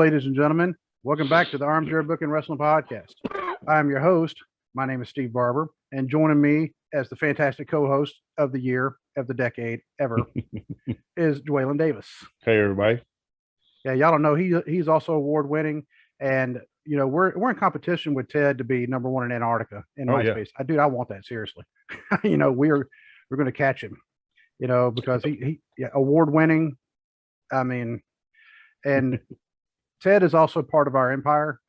ladies and gentlemen. Welcome back to the Armchair Booking Wrestling Podcast. I'm your host. My name is Steve Barber, and joining me as the fantastic co-host of the year, of the decade, ever, is Dwaylon Davis. Hey, everybody. Yeah, y'all don't know he's also award-winning, and you know we're in competition with Ted to be number one in Antarctica in MySpace. I want that seriously. We're going to catch him. Because he award-winning. I mean, and Ted is also part of our empire.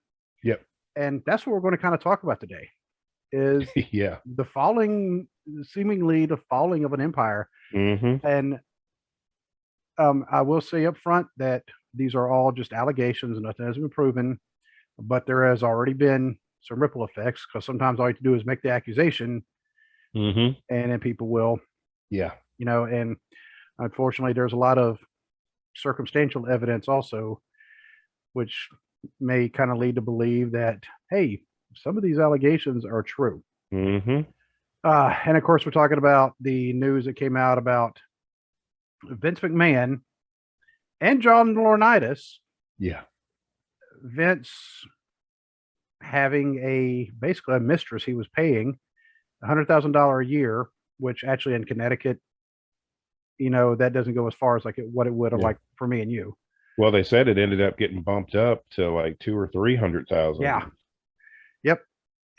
Yep. And that's what we're going to kind of talk about today is seemingly the falling of an empire. Mm-hmm. And I will say up front that these are all just allegations and nothing has been proven, but there has already been some ripple effects because sometimes all you have to do is make the accusation and then people will, and unfortunately there's a lot of circumstantial evidence also, which may kind of lead to believe that, hey, some of these allegations are true. And of course, we're talking about the news that came out about Vince McMahon and John Laurenitis. Yeah. Vince having basically a mistress he was paying $100,000 a year, which actually in Connecticut, that doesn't go as far as what it would have like for me and you. Well, they said it ended up getting bumped up to like 200,000 or 300,000. Yeah. Yep.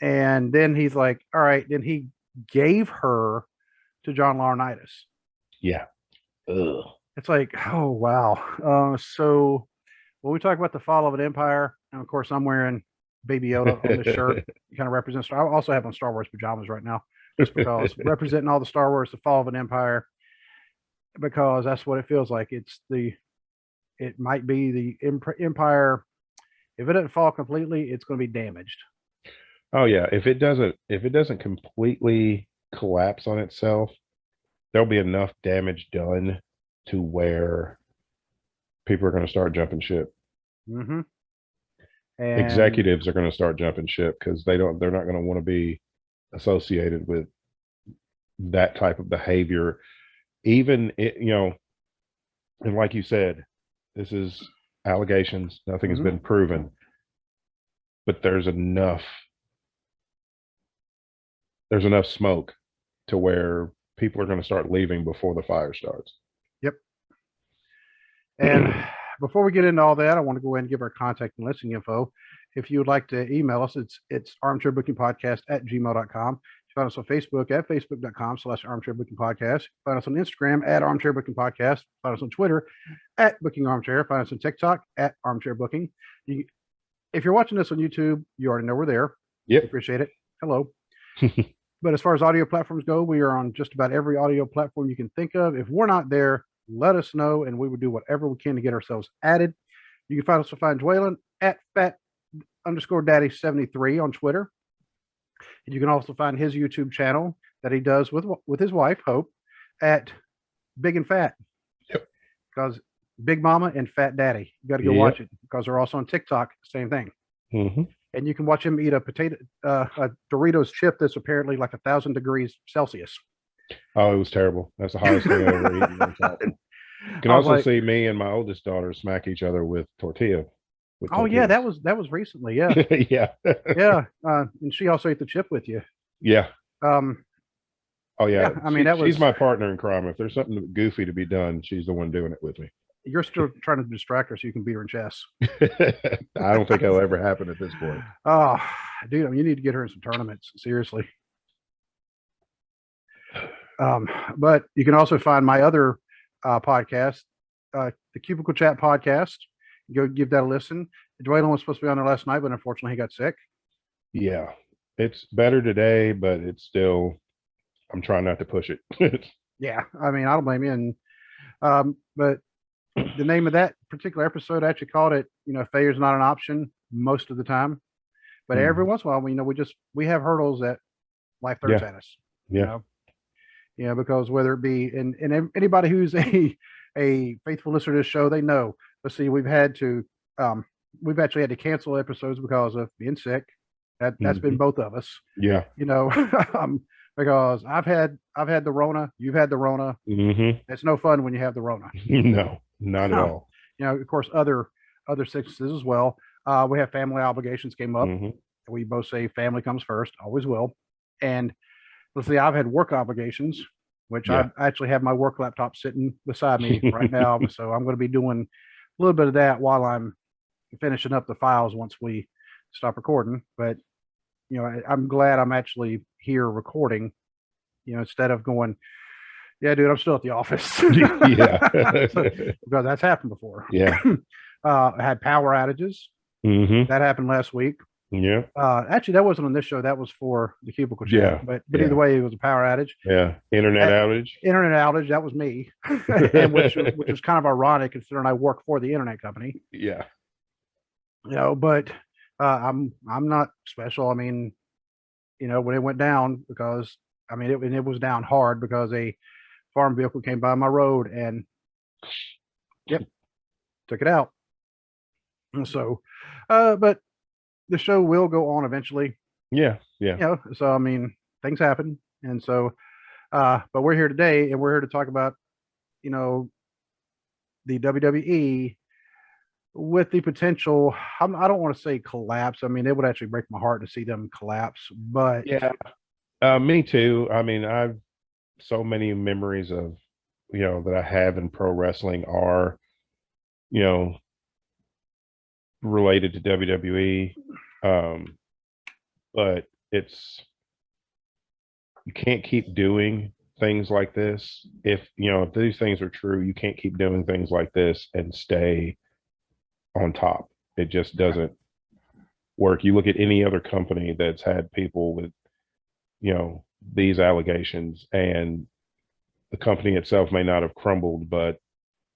And then he's like, all right. Then he gave her to John Laurenitis. Yeah. Ugh. It's like, oh, wow. So when we talk about the fall of an empire, and of course, I'm wearing Baby Yoda on the shirt, kind of represents. I also have on Star Wars pajamas right now, just because representing all the Star Wars, the fall of an empire, because that's what it feels like. It might be the empire. If it doesn't fall completely, it's going to be damaged. Oh yeah. If it doesn't completely collapse on itself, there'll be enough damage done to where people are going to start jumping ship. And executives are going to start jumping ship because they're not going to want to be associated with that type of behavior. Even and like you said, this is allegations. Nothing has been proven, but there's enough smoke to where people are going to start leaving before the fire starts. Yep. And before we get into all that, I want to go ahead and give our contact and listing info. If you would like to email us, it's armchairbookingpodcast@gmail.com. Find us on Facebook at facebook.com/armchairbookingpodcast. Find us on Instagram at armchairbookingpodcast. Find us on Twitter at bookingarmchair. Find us on TikTok at armchairbooking. If you're watching this on YouTube, you already know we're there. Yep. Appreciate it. Hello. But as far as audio platforms go, we are on just about every audio platform you can think of. If we're not there, let us know, and we will do whatever we can to get ourselves added. You can find Dwaylon at fat_daddy73 on Twitter. And you can also find his YouTube channel that he does with his wife, Hope, at Big and Fat. Yep. Because Big Mama and Fat Daddy. You got to go watch it because they're also on TikTok. Same thing. And you can watch him eat a Doritos chip that's apparently like 1,000 degrees Celsius. Oh, it was terrible. That's the hottest thing I've ever eaten. You can also see me and my oldest daughter smack each other with tortillas. Oh yeah, that was recently. Yeah. Yeah. And she also ate the chip with you. Yeah. Oh yeah. I mean, she's my partner in crime. If there's something goofy to be done, she's the one doing it with me. You're still trying to distract her so you can beat her in chess. I don't think that'll ever happen at this point. Oh, dude, you need to get her in some tournaments. Seriously. But you can also find my other podcast, the Cubicle Chat Podcast. Go give that a listen. Dwaylon was supposed to be on there last night, but unfortunately he got sick. Yeah. It's better today, but it's still, I'm trying not to push it. Yeah. I mean, I don't blame you. And, but the name of that particular episode, I actually called it, failure is not an option most of the time, but every once in a while, we have hurdles that life throws at us. Because whether it be, and anybody who's a faithful listener to this show, they know. Let's see, we've actually had to cancel episodes because of being sick. That's been both of us. Yeah. Because I've had the Rona, you've had the Rona. It's no fun when you have the Rona. No, not at all. Of course, other other sicknesses as well. We have family obligations came up. Hmm. We both say family comes first, always will. And let's see, I've had work obligations, which I Yeah. actually have my work laptop sitting beside me right now. So I'm going to be doing a little bit of that while I'm finishing up the files once we stop recording. But I'm glad I'm actually here recording. Instead of going, yeah, dude, I'm still at the office. Yeah. So, because that's happened before. Yeah. I had power outages. Hmm. That happened last week. Yeah. Actually, that wasn't on this show. That was for the cubicle chat. Yeah. But Yeah. either way, it was a power outage. Yeah. Internet outage. Internet outage. That was me, and which was kind of ironic considering I work for the internet company. Yeah. But I'm not special. I mean, when it went down, because I mean it was down hard because a farm vehicle came by my road and took it out. And so, but the show will go on eventually. Yeah. Yeah. So I mean, things happen, and so, but we're here today, and we're here to talk about, the WWE with the potential. I don't want to say collapse. I mean, it would actually break my heart to see them collapse. But Yeah. Me too. I mean, I've so many memories of, that I have in pro wrestling are, you know, related to WWE. But you can't keep doing things like this. If these things are true, you can't keep doing things like this and stay on top. It just doesn't work. You look at any other company that's had people with, these allegations, and the company itself may not have crumbled, but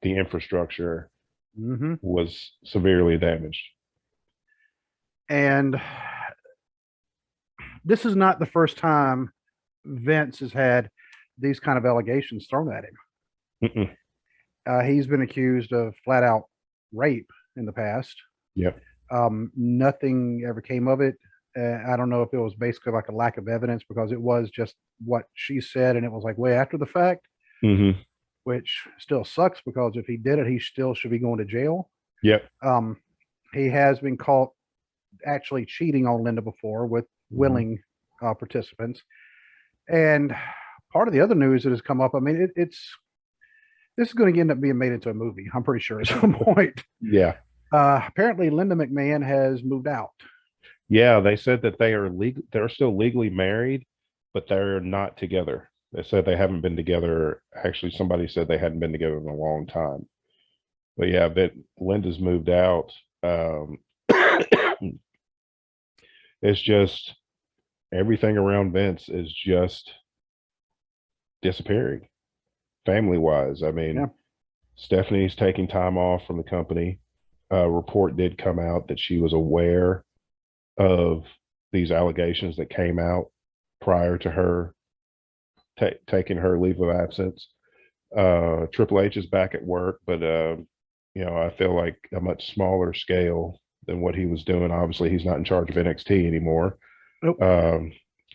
the infrastructure was severely damaged. And this is not the first time Vince has had these kind of allegations thrown at him. He's been accused of flat out rape in the past. Yep. Nothing ever came of it. I don't know if it was basically like a lack of evidence, because it was just what she said, and it was like way after the fact, which still sucks, because if he did it, he still should be going to jail. Yep. He has been caught actually cheating on Linda before with willing participants. And part of the other news that has come up, I mean, this is going to end up being made into a movie, I'm pretty sure, at some point. Yeah. Apparently, Linda McMahon has moved out. Yeah, they said that they're still legally married, but they're not together. They said they haven't been together. Actually, somebody said they hadn't been together in a long time. But yeah, Linda's moved out. It's just everything around Vince is just disappearing, family wise. I mean, Stephanie's taking time off from the company. A report did come out that she was aware of these allegations that came out prior to her taking her leave of absence. Triple H is back at work, but I feel like a much smaller scale than what he was doing. Obviously, he's not in charge of NXT anymore. Nope.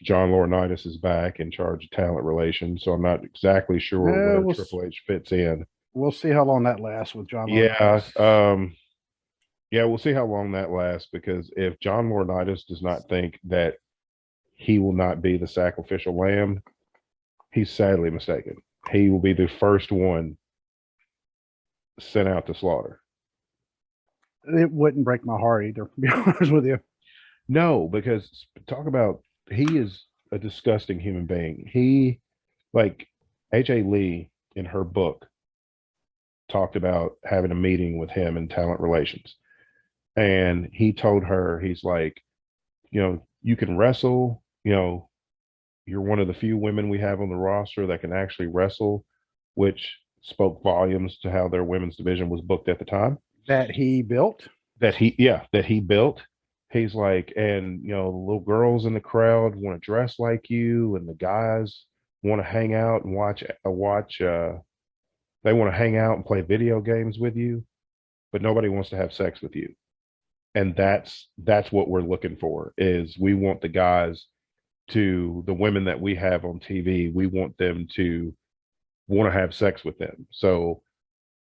John Laurenitis is back in charge of talent relations, so I'm not exactly sure where Triple H fits in. We'll see how long that lasts with John Laurenitis. Yeah, we'll see how long that lasts, because if John Laurenitis does not think that he will not be the sacrificial lamb, he's sadly mistaken. He will be the first one sent out to slaughter. It wouldn't break my heart either, to be honest with you. No, because he is a disgusting human being. He, like AJ Lee in her book, talked about having a meeting with him in talent relations. And he told her, he's like, you can wrestle, you're one of the few women we have on the roster that can actually wrestle, which spoke volumes to how their women's division was booked at the time. That he built. He's like, and the little girls in the crowd want to dress like you, and the guys want to hang out and they want to hang out and play video games with you, but nobody wants to have sex with you. And that's what we're looking for. Is we want the guys the women that we have on TV, we want them to want to have sex with them. So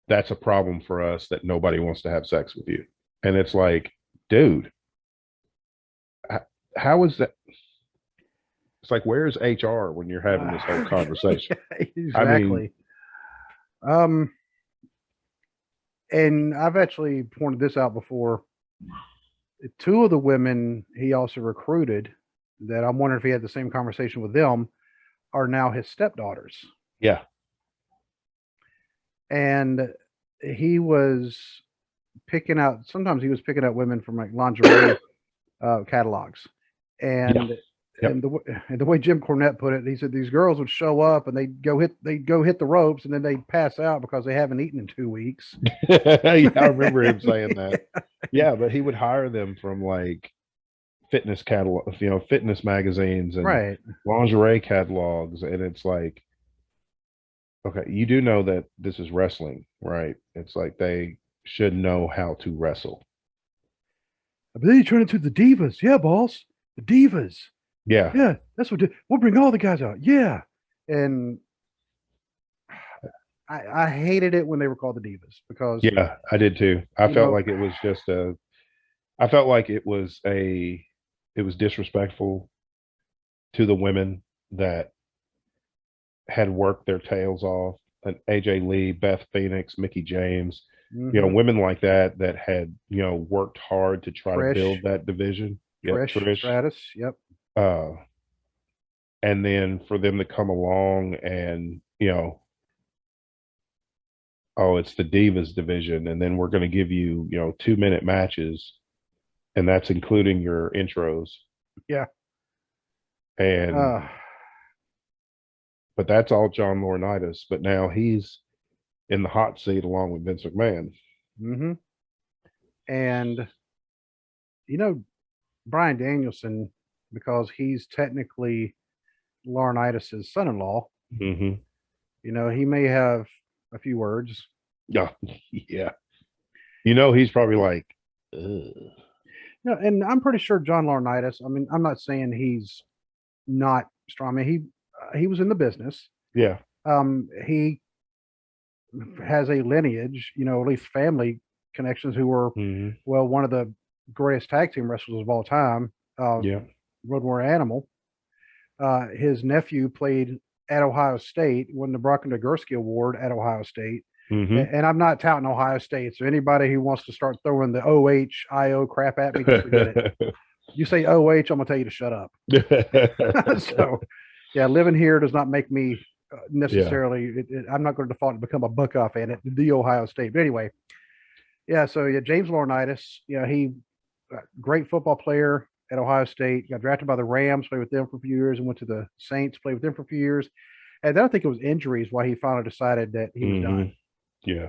that's a problem for us, that nobody wants to have sex with you. And it's like, dude, how is that? It's like, where's HR when you're having this whole conversation? Yeah, I mean, exactly. Um, and I've actually pointed this out before. Two of the women he also recruited, that I'm wondering if he had the same conversation with them, are now his stepdaughters. yeah, And he was picking out, sometimes he was picking out women from like lingerie catalogs. yeah, And yep. and the way Jim Cornette put it, he said these girls would show up and they'd go hit the ropes, and then they'd pass out because they haven't eaten in 2 weeks. Yeah, I remember him saying that. Yeah, but he would hire them from like fitness catalog, fitness magazines and Right. lingerie catalogs, and it's like, okay, you do know that this is wrestling, right? It's like they should know how to wrestle. But then you turn into the divas. Yeah, boss. The divas. Yeah, Yeah, that's what we'll bring all the guys out. Yeah. And I hated it when they were called the divas because yeah, I did too. I you felt know like it was just I felt like it was disrespectful to the women that had worked their tails off, and AJ Lee, Beth Phoenix, Mickey James, mhm. women like that that had, worked hard to try to build Trish, that division. Yep, Trish. Stratus. Yep. Uh, and then for them to come along and, oh, it's the Divas division, and then we're going to give you, 2-minute matches, and that's including your intros. Yeah. And Uh, but that's all John Laurinaitis. But now he's in the hot seat along with Vince McMahon. mhm. And you know, Brian Danielson, because he's technically Laurinaitis' son-in-law, Mm-hmm. he may have a few words. Yeah, yeah. He's probably like, ugh. And I'm pretty sure John Laurinaitis. I mean, I'm not saying he's not strong. I mean, he was in the business. Yeah. He has a lineage, at least family connections, who were, Mm-hmm. well, one of the greatest tag team wrestlers of all time, Yeah. Road Warrior Animal. His nephew played at Ohio State, won the Brock and Nagurski Award at Ohio State. Mm-hmm. And I'm not touting Ohio State. So anybody who wants to start throwing the OHIO crap at me, just forget it. You say OH, I'm gonna tell you to shut up. So, yeah, living here does not make me necessarily. I'm not going to default to become a Buckeye fan at the Ohio State. But anyway, yeah. So yeah, James Laurinaitis. He great football player at Ohio State. Got drafted by the Rams, played with them for a few years, and went to the Saints, played with them for a few years. And then I think it was injuries why he finally decided that he was done. Yeah.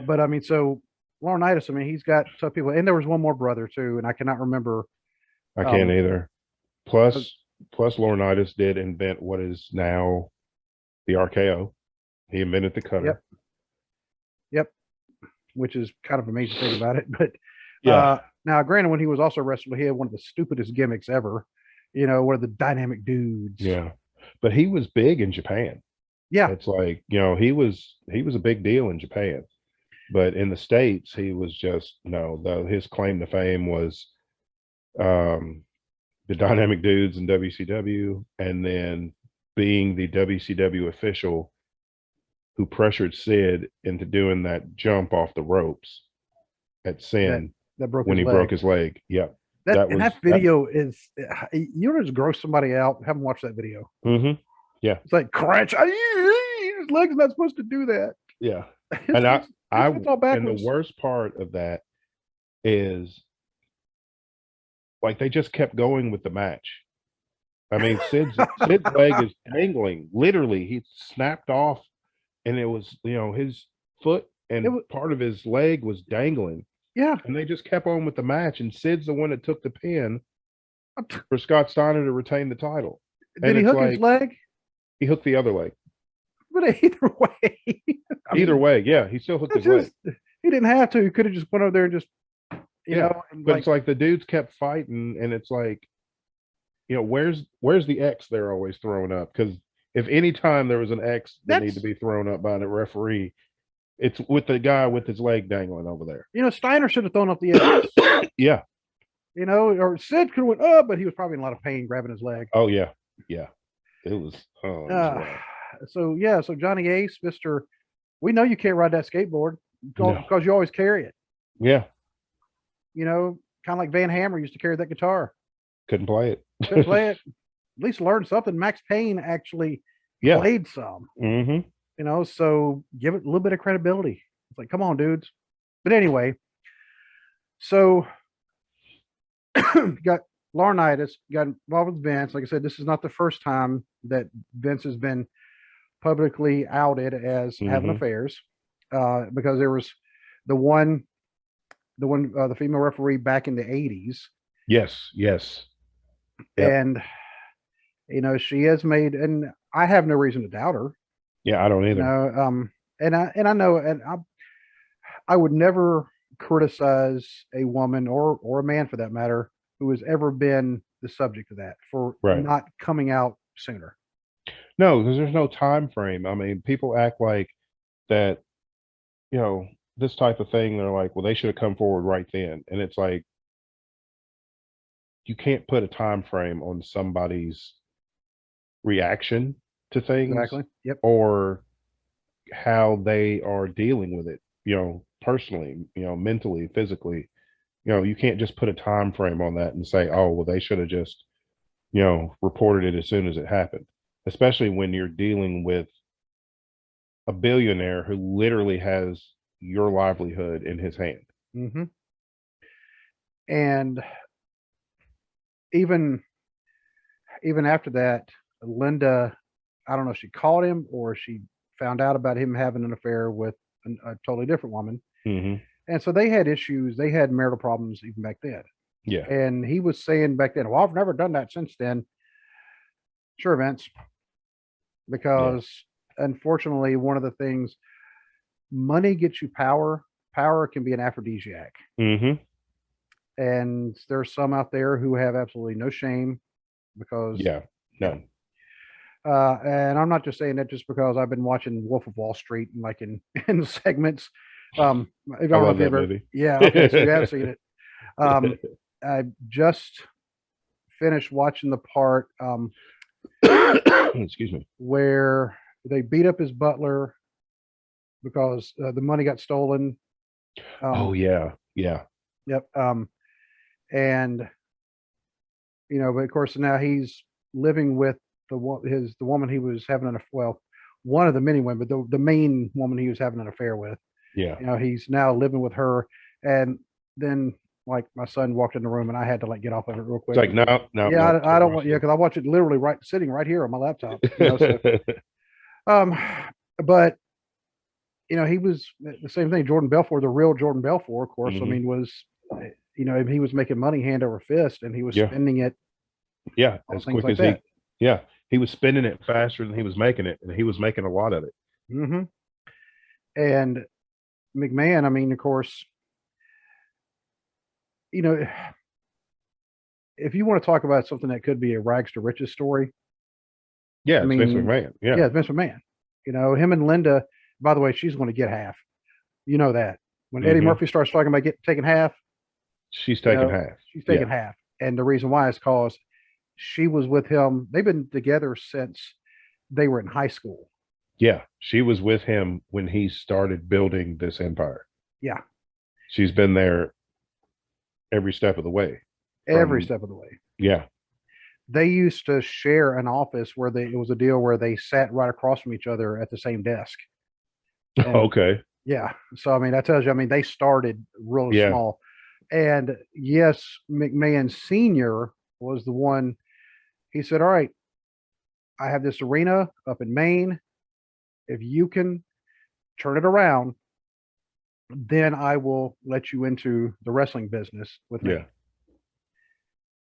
But I mean, so Laurinaitis, I mean, he's got some people, and there was one more brother too, and I cannot remember. I can't either. Plus Laurinaitis did invent what is now the RKO. He invented the cutter. Yep. Which is kind of amazing to think about it. But yeah. Now, granted, when he was also wrestling, he had one of the stupidest gimmicks ever. One of the dynamic dudes. Yeah. But he was big in Japan. Yeah. It's like, he was a big deal in Japan. But in the States, he was just his claim to fame was the dynamic dudes in WCW, and then being the WCW official who pressured Sid into doing that jump off the ropes at Sin that broke when he broke his leg. Yeah. That video is, you just gross somebody out. Haven't watched that video. Mm-hmm. Yeah. It's like crunch. His leg's not supposed to do that. Yeah. And and the worst part of that is, like, they just kept going with the match. I mean, Sid's leg is dangling. Literally, he snapped off, and it was, his foot and part of his leg was dangling. Yeah. And they just kept on with the match, and Sid's the one that took the pin for Scott Steiner to retain the title. Did he hook his leg? He hooked the other leg. But either way. Either way, yeah, he still hooked his leg. He didn't have to. He could have just went over there and just, But it's like the dudes kept fighting, and it's like, where's the X they're always throwing up? Because if any time there was an X that needed to be thrown up by the referee, It's with the guy with his leg dangling over there. Steiner should have thrown up the edges. Yeah. Or Sid could have went up, but he was probably in a lot of pain grabbing his leg. Oh yeah. Yeah. It was So Johnny Ace, Mister, we know you can't ride that skateboard because you always carry it. Yeah. Kind of like Van Hammer used to carry that guitar. Couldn't play it. Couldn't play it. At least learn something. Max Payne actually played some. So give it a little bit of credibility. It's like, come on, dudes. But anyway, so got Laurenitis, got involved with Vince. Like I said, this is not the first time that Vince has been publicly outed as having affairs, because there was the female referee back in the 80s. Yes. Yep. And she has made, and I have no reason to doubt her. Yeah, I don't either. I know, and I would never criticize a woman or a man for that matter who has ever been the subject of that for not coming out sooner. No, because there's no time frame. I mean, people act like that, this type of thing. They're like, well, they should have come forward right then. And it's like, you can't put a time frame on somebody's reaction to things. Exactly. Yep. Or how they are dealing with it, personally, mentally, physically. You can't just put a time frame on that and say, oh, well, they should have just, reported it as soon as it happened, especially when you're dealing with a billionaire who literally has your livelihood in his hand. Mm-hmm. And even after that, Linda, I don't know if she called him or she found out about him having an affair with a totally different woman. Mm-hmm. And so they had issues. They had marital problems even back then. Yeah. And he was saying back then, well, I've never done that since then. Sure, Vince. Because unfortunately, one of the things, money gets you power. Power can be an aphrodisiac. Mm-hmm. And there's some out there who have absolutely no shame because. Yeah. No. And I'm not just saying that just because I've been watching Wolf of Wall Street and like in the segments. I love that movie. Yeah, okay, so you have seen it. I just finished watching the part excuse me, where they beat up his butler because the money got stolen. Oh yeah. Yep. And but of course now he's living with the woman he was having one of the many women, but the main woman he was having an affair with. Yeah. He's now living with her, and then like my son walked in the room and I had to like get off of it real quick. It's like no. Yeah, I don't want. Yeah, because I watch it literally sitting right here on my laptop. But he was the same thing. Jordan Belfort, the real Jordan Belfort, of course. Mm-hmm. I mean, was he was making money hand over fist, and he was spending it. Yeah, as quick as he. Yeah, he was spending it faster than he was making it, and he was making a lot of it. Mm-hmm. And McMahon, I mean, of course, if you want to talk about something that could be a rags to riches story. Yeah, it's Vince McMahon. Yeah, it's Vince McMahon. Him and Linda, by the way, she's going to get half. You know that. When Eddie Murphy starts talking about taking half, she's taking half. She's taking half. And the reason why is because she was with him. They've been together since they were in high school. Yeah, she was with him when he started building this empire. Yeah. She's been there every step of the way. Every step of the way. Yeah. They used to share an office where it was a deal where they sat right across from each other at the same desk. And, okay. Yeah. So, I mean, that tells you, they started really small. And yes, McMahon Sr. was the one. He said, all right, I have this arena up in Maine. If you can turn it around, then I will let you into the wrestling business with me. Yeah.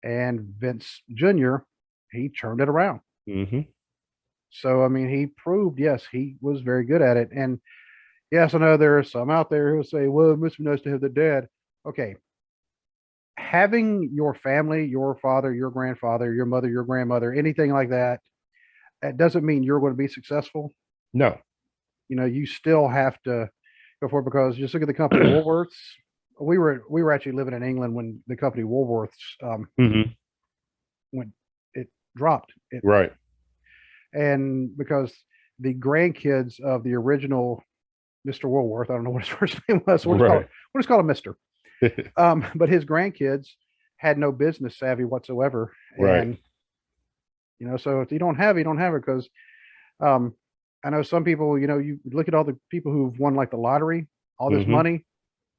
And Vince Jr., he turned it around. Mm-hmm. So, I mean, he proved, yes, he was very good at it. And yes, I know there are some out there who say, well, it must be nice to have the dad. Okay. Having your family, your father, your grandfather, your mother, your grandmother, anything like that, that doesn't mean you're going to be successful. No. You still have to, before, because just look at the company Woolworths. We were actually living in England when the company Woolworths when it dropped. Right. And because the grandkids of the original Mr. Woolworth, I don't know what his first name was. We'll just call him Mr. But his grandkids had no business savvy whatsoever. Right. And, you know, so if you don't have it, because I know some people, you know, you look at all the people who've won like the lottery, all this money,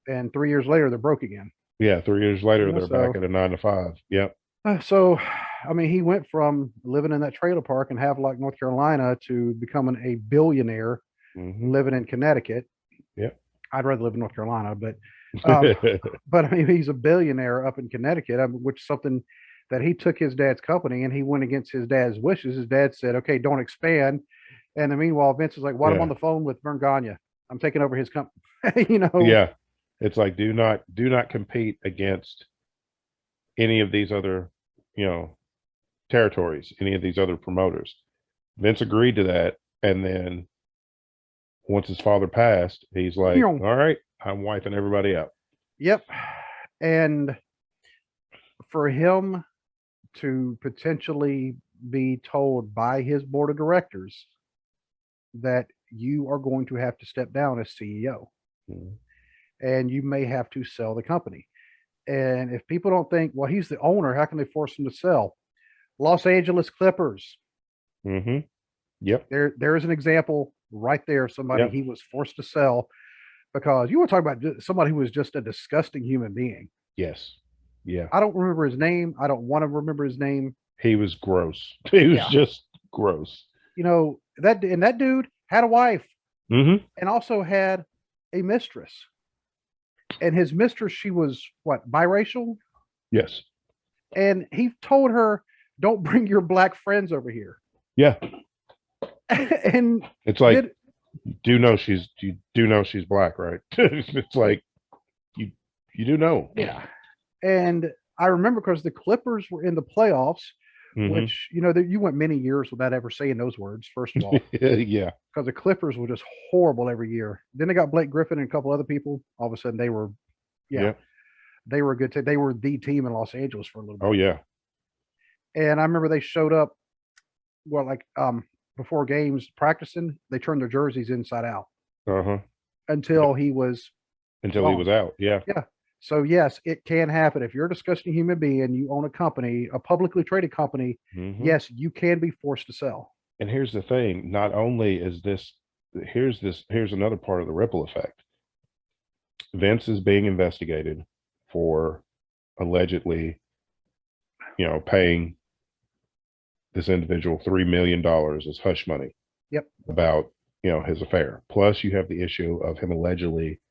and 3 years later, they're broke again. Yeah. 3 years later, You know, they're back at a 9 to 5. Yep. So, I mean, he went from living in that trailer park in Havelock, North Carolina, to becoming a billionaire living in Connecticut. Yep. I'd rather live in North Carolina, but I mean, he's a billionaire up in Connecticut, which is something that he took his dad's company and he went against his dad's wishes. His dad said, "Okay, don't expand." And then meanwhile, Vince is like, "While I'm on the phone with Vern Gagne, I'm taking over his company." You know? Yeah. It's like, do not compete against any of these other, you know, territories, any of these other promoters. Vince agreed to that, and then once his father passed, he's like, all right, I'm wiping everybody out. Yep. And for him to potentially be told by his board of directors that you are going to have to step down as CEO and you may have to sell the company. And if people don't think, well, he's the owner, how can they force him to sell? Los Angeles Clippers. Yep. There's an example right there. Somebody he was forced to sell because you want to talk about somebody who was just a disgusting human being. Yes. Yeah. I don't remember his name. I don't want to remember his name. He was gross. He was just gross. You know, that dude had a wife and also had a mistress. And his mistress, she was what, biracial? Yes. And he told her, "Don't bring your black friends over here." Yeah. And it's like, you do know she's black, right? It's like, you do know. Yeah. And I remember because the Clippers were in the playoffs, which, you know, you went many years without ever saying those words, first of all. Yeah. Because the Clippers were just horrible every year. Then they got Blake Griffin and a couple other people. All of a sudden they were, they were a good team. They were the team in Los Angeles for a little bit. Oh, yeah. And I remember they showed up, well, like before games practicing, they turned their jerseys inside out. Until he was out. Yeah. Yeah. So yes, it can happen. If you're a disgusting human being and you own a company, a publicly traded company, yes, you can be forced to sell. And here's the thing, not only is here's another part of the ripple effect. Vince is being investigated for allegedly, you know, paying this individual $3 million as hush money. Yep. About, you know, his affair. Plus you have the issue of him allegedly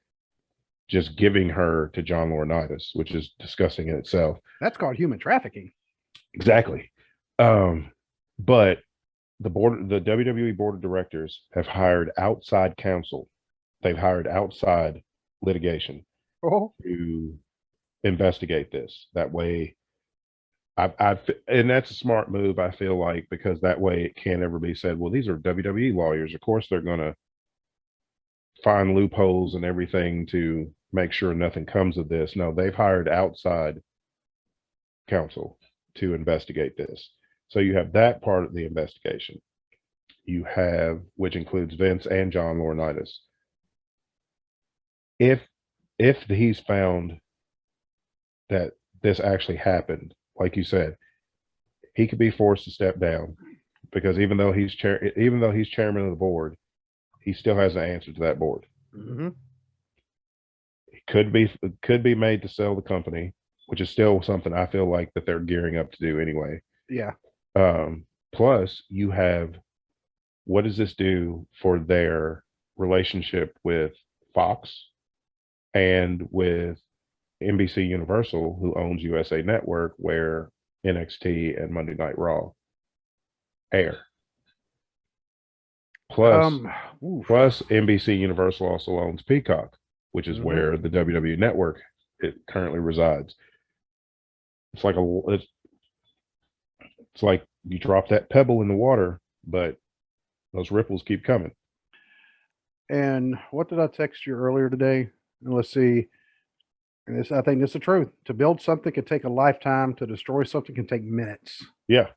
just giving her to John Laurenitis, which is disgusting in itself. That's called human trafficking. Exactly. But the WWE board of directors have hired outside counsel. They've hired outside litigation to investigate this. That way, and that's a smart move, I feel like, because that way it can't ever be said, well, these are WWE lawyers. Of course, they're going to find loopholes and everything to make sure nothing comes of this. No, they've hired outside counsel to investigate this. So you have that part of the investigation. You have, which includes Vince and John Laurenitis. If he's found that this actually happened, like you said, he could be forced to step down, because even though he's chairman of the board, he still has an answer to that board. It could be made to sell the company, which is still something I feel like that they're gearing up to do anyway. Yeah. Plus, you have, what does this do for their relationship with Fox and with NBC Universal, who owns USA Network, where NXT and Monday Night Raw air? Plus NBC Universal also owns Peacock, which is where the WWE Network currently resides. It's like you drop that pebble in the water, but those ripples keep coming. And what did I text you earlier today? And let's see. And this, I think this is the truth. To build something can take a lifetime. To destroy something can take minutes. Yeah.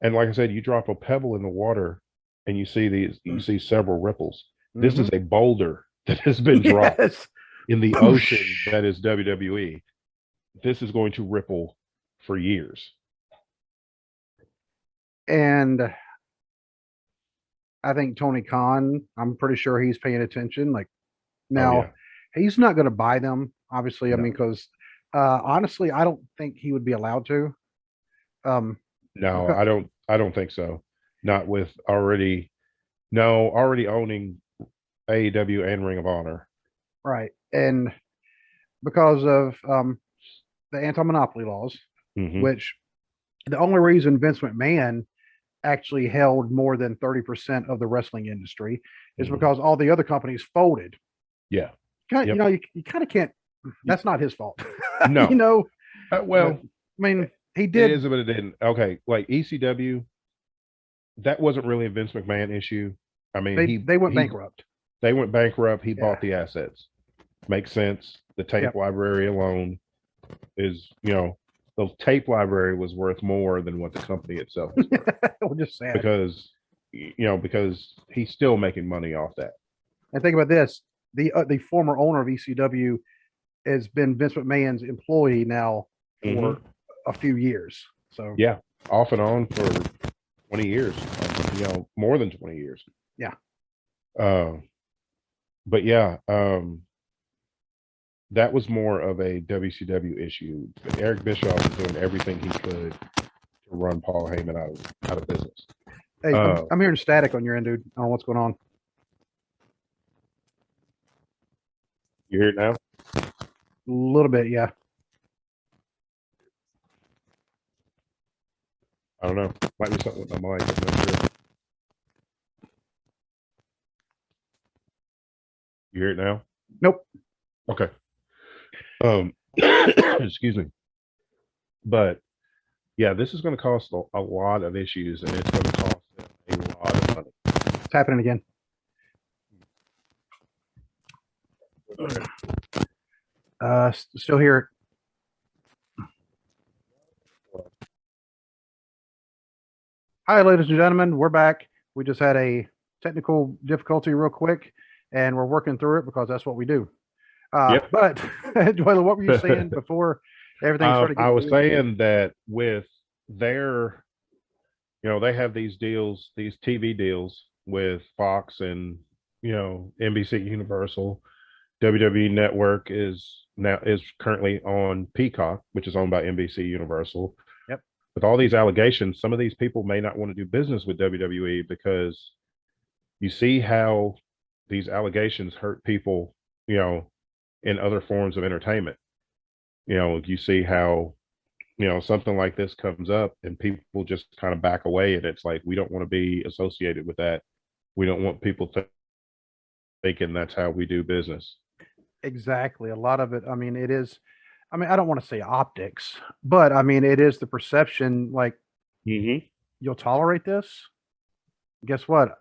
And like I said, you drop a pebble in the water and you see several ripples. This is a boulder that has been dropped Yes. in the ocean that is WWE. This is going to ripple for years. And I think Tony Khan, I'm pretty sure he's paying attention. Like now, he's not going to buy them, obviously. I mean, because honestly, I don't think he would be allowed to. No, I don't think so. Not with already owning AEW and Ring of Honor. Right. And because of the anti-monopoly laws, which the only reason Vince McMahon actually held more than 30% of the wrestling industry is because all the other companies folded. Yeah. You know, you kind of can't, that's not his fault. No. You know, well, I mean, he did. It is, but it didn't. Okay. Like ECW, that wasn't really a Vince McMahon issue. I mean, they went bankrupt. They went bankrupt. He bought the assets. Makes sense. The tape library alone is, the tape library was worth more than what the company itself was worth. Just sad. Because he's still making money off that. And think about this: the former owner of ECW has been Vince McMahon's employee now for a few years. So yeah, off and on for 20 years. More than 20 years. Yeah. But yeah, that was more of a WCW issue. But Eric Bischoff was doing everything he could to run Paul Heyman out of business. Hey, I'm hearing static on your end, dude. I don't know what's going on. You hear it now? A little bit, yeah. I don't know. Might be something with my mic. I'm not sure. You hear it now? Nope. Okay. Excuse me. But yeah, this is going to cost a lot of issues, and it's going to cost a lot of money. It's happening again. Still hear it. Hi, ladies and gentlemen. We're back. We just had a technical difficulty real quick, and we're working through it because that's what we do. But Dwayla, what were you saying before everything started? I was saying that with their, they have these deals, these TV deals with Fox and, NBC Universal. WWE Network is currently on Peacock, which is owned by NBC Universal. Yep. With all these allegations, some of these people may not want to do business with WWE because you see how these allegations hurt people, in other forms of entertainment. You see how, something like this comes up and people just kind of back away, and it's like, we don't want to be associated with that. We don't want people thinking that's how we do business. Exactly. A lot of it, I mean, it is, I don't want to say optics, but I mean, it is the perception, like, you'll tolerate this? Guess what?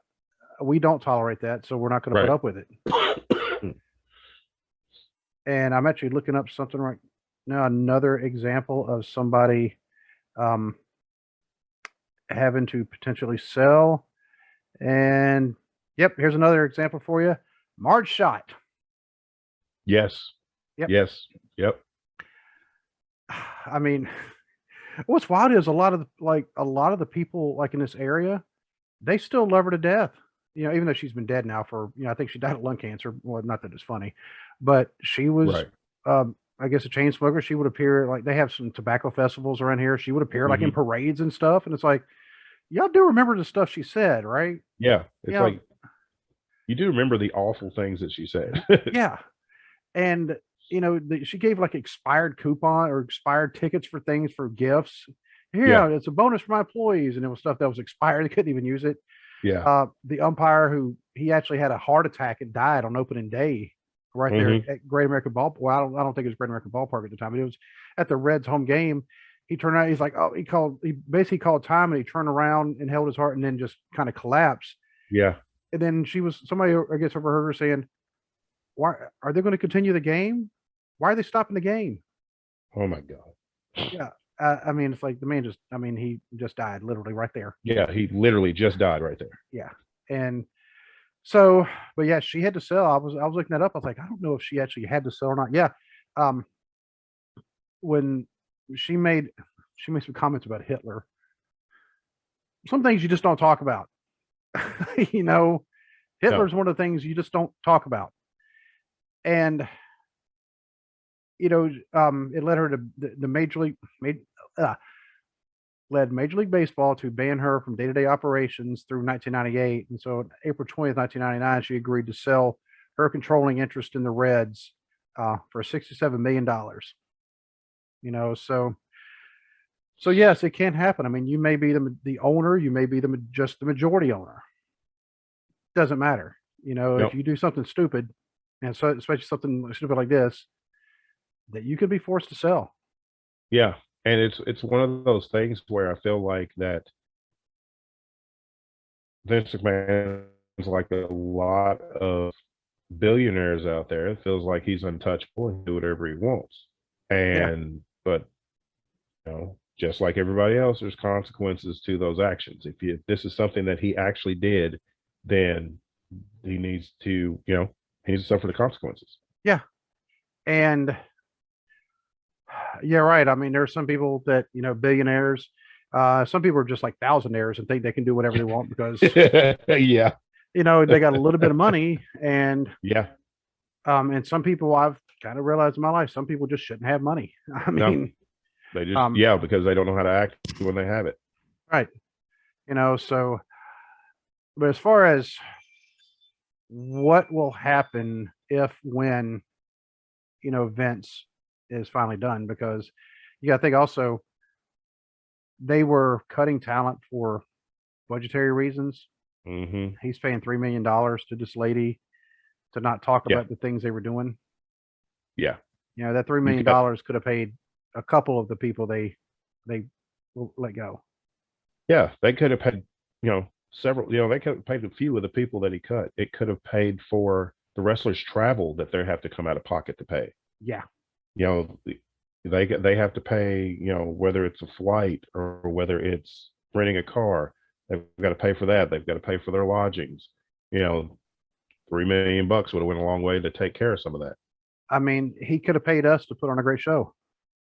We don't tolerate that, so we're not going to put up with it. And I'm actually looking up something right now, another example of somebody having to potentially sell. And yep, here's another example for you. Marge Schott. Yes. Yep. Yes. Yep. I mean, what's wild is a lot of the people like in this area, they still love her to death. Even though she's been dead now for, I think she died of lung cancer. Well, not that it's funny, but she was, I guess, a chain smoker. She would appear, like, they have some tobacco festivals around here. She would appear like in parades and stuff. And it's like, y'all do remember the stuff she said, right? Yeah. It's like, you do remember the awful things that she said. Yeah. And, she gave like expired coupon or expired tickets for things for gifts. Here, it's a bonus for my employees. And it was stuff that was expired. They couldn't even use it. Yeah. The umpire he actually had a heart attack and died on opening day right there at Great American Ballpark. Well, I don't think it was Great American Ballpark at the time, but it was at the Reds home game. He turned around, he's like, he basically called time, and he turned around and held his heart and then just kind of collapsed. Yeah. And then somebody, I guess, overheard her saying, "Why are they going to continue the game? Why are they stopping the game?" Oh my God. Yeah. I mean, it's like the man he just died literally right there. Yeah, he literally just died right there. Yeah. And so, but yeah, she had to sell. I was looking that up. I was like, I don't know if she actually had to sell or not. Yeah. Um, when she made she made some comments about Hitler. Some things you just don't talk about. you know, No. Hitler's one of the things you just don't talk about. And it led her to the uh, led Major League Baseball to ban her from day-to-day operations through 1998. And so, on April 20th, 1999, she agreed to sell her controlling interest in the Reds for $67 million. So yes, it can happen. I mean, you may be the owner, you may be just the majority owner. Doesn't matter. If Nope. you do something stupid, and so especially something stupid like this, that you could be forced to sell. Yeah. And it's one of those things where I feel like that Vince McMahon is like a lot of billionaires out there. It feels like he's untouchable and do whatever he wants. Yeah. But just like everybody else, there's consequences to those actions. If this is something that he actually did, then he needs to, he needs to suffer the consequences. Yeah. And yeah, right. I mean, there are some people that, billionaires, some people are just like thousandaires and think they can do whatever they want because, Yeah. they got a little bit of money. And, Yeah. and some people I've kind of realized in my life, some people just shouldn't have money. I No. mean, They just, because they don't know how to act when they have it. right. So, but as far as what will happen when, Vince is finally done, because you got to think also they were cutting talent for budgetary reasons. Mm-hmm. He's paying $3 million to this lady to not talk Yeah. about the things they were doing. Yeah. That $3 million could have paid a couple of the people they let go. Yeah. They could have paid, several, they could have paid a few of the people that he cut. It could have paid for the wrestlers' travel that they have to come out of pocket to pay. Yeah. They have to pay, whether it's a flight or whether it's renting a car, they've got to pay for that. They've got to pay for their lodgings. $3 million would have went a long way to take care of some of that. I mean, he could have paid us to put on a great show.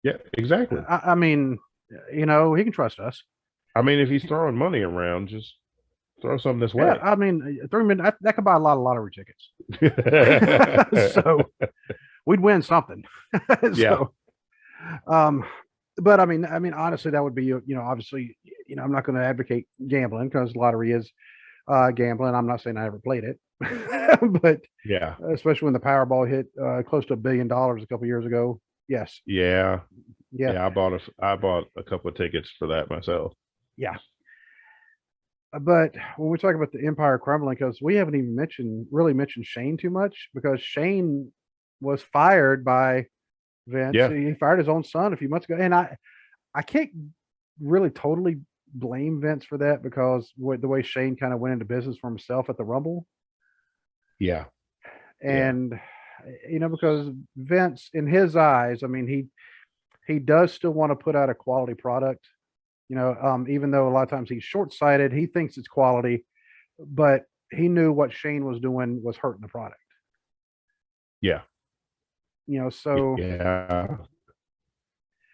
Yeah, exactly. I mean, he can trust us. I mean, if he's throwing money around, just throw something this way. Yeah, I mean, that could buy a lot of lottery tickets. So we'd win something. Yeah. But I mean, honestly, that would be, obviously, I'm not going to advocate gambling because lottery is gambling. I'm not saying I ever played it, but yeah, especially when the Powerball hit close to $1 billion a couple years ago. Yes. Yeah. I bought a couple of tickets for that myself. Yeah. But when we talk about the Empire crumbling, because we haven't even really mentioned Shane too much, because Shane was fired by Vince. Yeah. He fired his own son a few months ago, and I can't really totally blame Vince for that, because the way Shane kind of went into business for himself at the Rumble. Yeah. And because Vince, in his eyes, I mean, he does still want to put out a quality product. Even though a lot of times he's short-sighted, he thinks it's quality, but he knew what Shane was doing was hurting the product. Yeah. So yeah.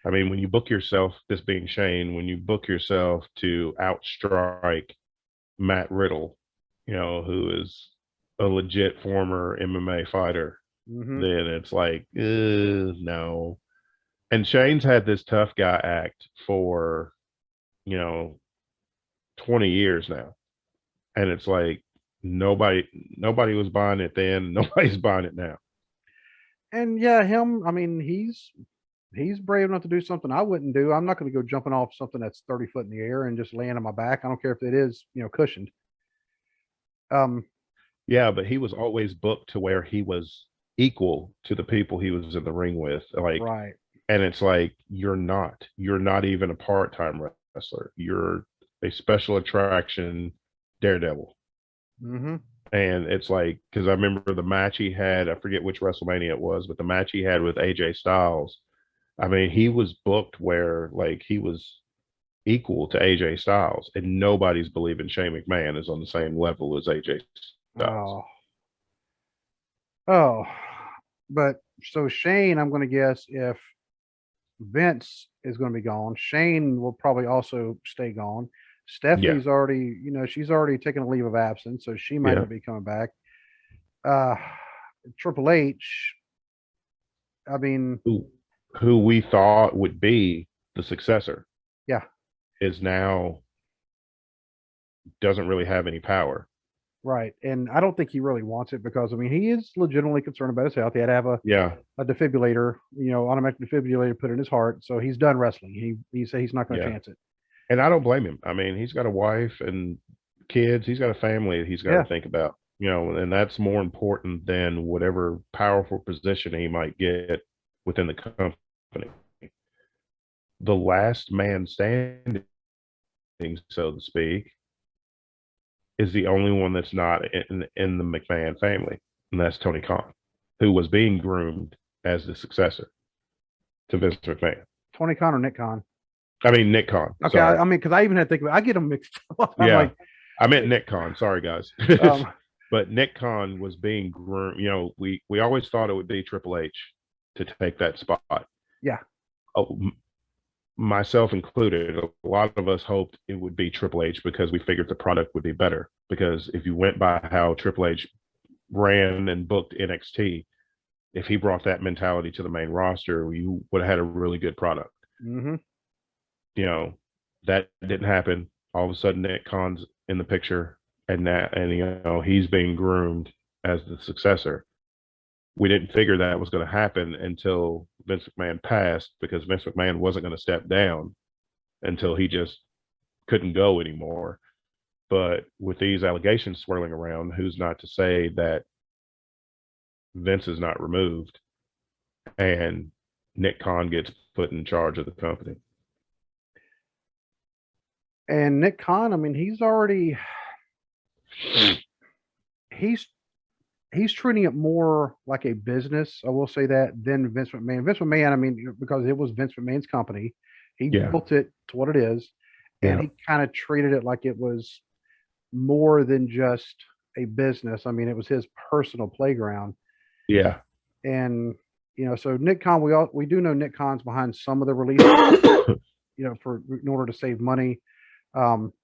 I mean, when you book yourself, this being Shane, when you book yourself to outstrike Matt Riddle, who is a legit former MMA fighter, then it's like, no. And Shane's had this tough guy act for 20 years now, and it's like nobody was buying it then. Nobody's buying it now. And yeah, him, I mean, he's brave enough to do something I wouldn't do. I'm not going to go jumping off something that's 30 foot in the air and just laying on my back. I don't care if it is cushioned. Yeah, but he was always booked to where he was equal to the people he was in the ring with, like, right. And it's like, you're not even a part-time wrestler. You're a special attraction daredevil. And it's like, because I remember the match he had, I forget which WrestleMania it was, but the match he had with AJ Styles, I mean, he was booked where like he was equal to AJ Styles, and nobody's believing Shane McMahon is on the same level as AJ Styles. Oh, oh, but so Shane, I'm going to guess if Vince is going to be gone, Shane will probably also stay gone. Yeah, Stephanie's already, she's already taken a leave of absence, so she might yeah. not be coming back. Uh, Triple H, I mean, Who we thought would be the successor yeah, is now doesn't really have any power. right. And I don't think he really wants it because, I mean, he is legitimately concerned about his health. He had to have Yeah, a defibrillator, automatic defibrillator put in his heart. So he's done wrestling. He said he's not going to yeah. chance it. And I don't blame him. I mean, he's got a wife and kids. He's got a family he's got Yeah. to think about, and that's more important than whatever powerful position he might get within the company. The last man standing, so to speak, is the only one that's not in the McMahon family, and that's Tony Khan, who was being groomed as the successor to Vince McMahon. Tony Khan or Nick Khan? I mean, Nick Khan. Okay. I mean, because I even had to think about it. I get them mixed up. I'm Yeah. like, I meant Nick Khan. Sorry, guys. um, But Nick Khan was being groomed. We always thought it would be Triple H to take that spot. yeah. Oh, myself included, a lot of us hoped it would be Triple H because we figured the product would be better. Because if you went by how Triple H ran and booked NXT, if he brought that mentality to the main roster, you would have had a really good product. Mm-hmm. That didn't happen. All of a sudden, Nick Khan's in the picture, and he's being groomed as the successor. We didn't figure that was going to happen until Vince McMahon passed, because Vince McMahon wasn't going to step down until he just couldn't go anymore. But with these allegations swirling around, who's not to say that Vince is not removed and Nick Khan gets put in charge of the company? And Nick Khan, I mean, he's already he's treating it more like a business. I will say that than Vince McMahon. Vince McMahon, I mean, because it was Vince McMahon's company, he built it to what it is, and he kind of treated it like it was more than just a business. I mean, it was his personal playground. Yeah. And so Nick Khan, we do know Nick Khan's behind some of the releases, in order to save money,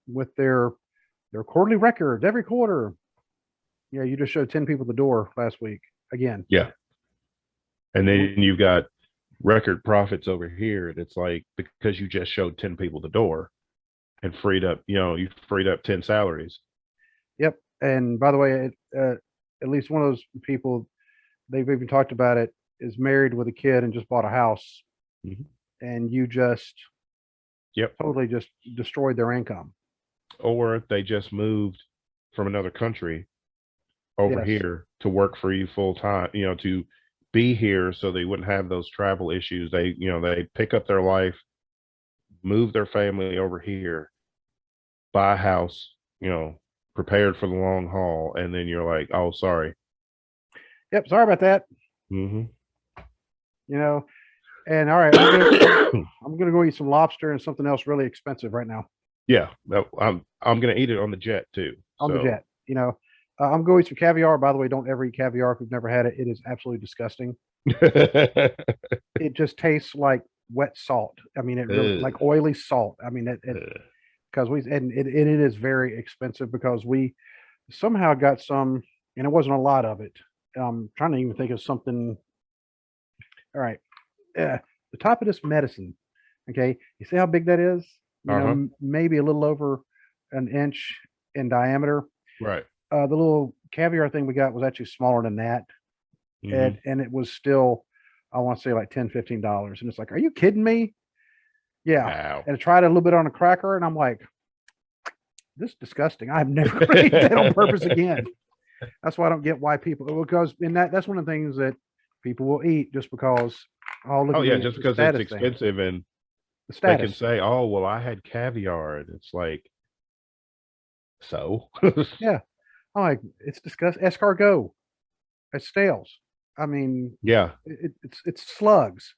with their quarterly records every quarter. Yeah, you just showed 10 people at the door last week again. Yeah. And then you've got record profits over here. And it's like, because you just showed 10 people the door and freed up, you freed up 10 salaries. Yep. And by the way, at least one of those people, they've even talked about it, is married with a kid and just bought a house. Mm-hmm. And you just totally just destroyed their income. Or they just moved from another country over here to work for you full time, to be here so they wouldn't have those travel issues. They pick up their life, move their family over here, buy a house, prepared for the long haul, and then you're like, oh, sorry. Yep, sorry about that. Mm-hmm. And all right, I'm gonna go eat some lobster and something else really expensive right now. Yeah, I'm gonna eat it on the jet too. On the jet, I'm going to eat some caviar. By the way, don't ever eat caviar if you've never had it. It is absolutely disgusting. It just tastes like wet salt. I mean, it really like oily salt. I mean, because it is very expensive because we somehow got some, and it wasn't a lot of it. I'm trying to even think of something. All right, the top of this medicine. Okay, you see how big that is? Maybe a little over an inch in diameter. Right. The little caviar thing we got was actually smaller than that. Mm-hmm. And it was still, I want to say like $10-15. And it's like, are you kidding me? Yeah. Wow. And I tried it a little bit on a cracker and I'm like, this is disgusting. I've never ate that on purpose again. That's why I don't get why people, because that's one of the things that people will eat just because, just because it's expensive and they can say, oh, well, I had caviar. And it's like, so? Yeah. I'm like, it's disgusting. Escargot, it's snails. I mean, Yeah. it's slugs.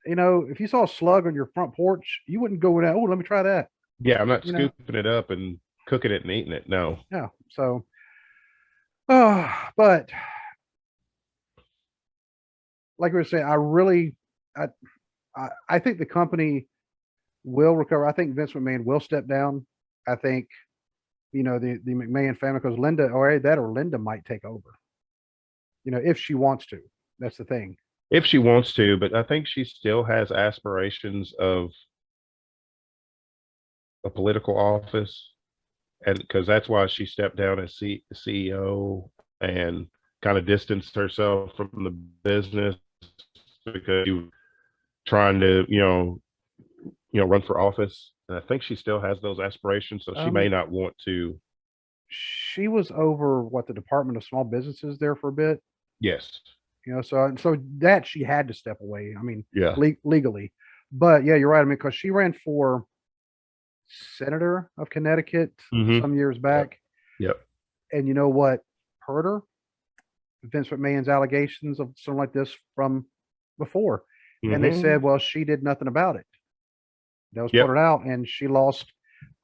You know, if you saw a slug on your front porch, you wouldn't go in. Oh, let me try that. Yeah. I'm not You know, scooping it up and cooking it and eating it. No. yeah. So, but like we were saying, I, I think the company will recover. I think Vince McMahon will step down. I think, you know, the McMahon family, because Linda, or that, or Linda might take over, you know, if she wants to. That's the thing. If she wants to, but I think she still has aspirations of a political office, and because that's why she stepped down as CEO and kind of distanced herself from the business because you trying to run for office. And I think she still has those aspirations, so she may not want to. She was over what, the Department of Small Businesses there for a bit, Yes. you know, so that she had to step away. I mean, Yeah. legally, but yeah, you're right. I mean, because she ran for senator of Connecticut some years back. Yep. And you know what hurt her? Vince McMahon's allegations of something like this from before. And they said, well, she did nothing about it. That was pointed out, and she lost.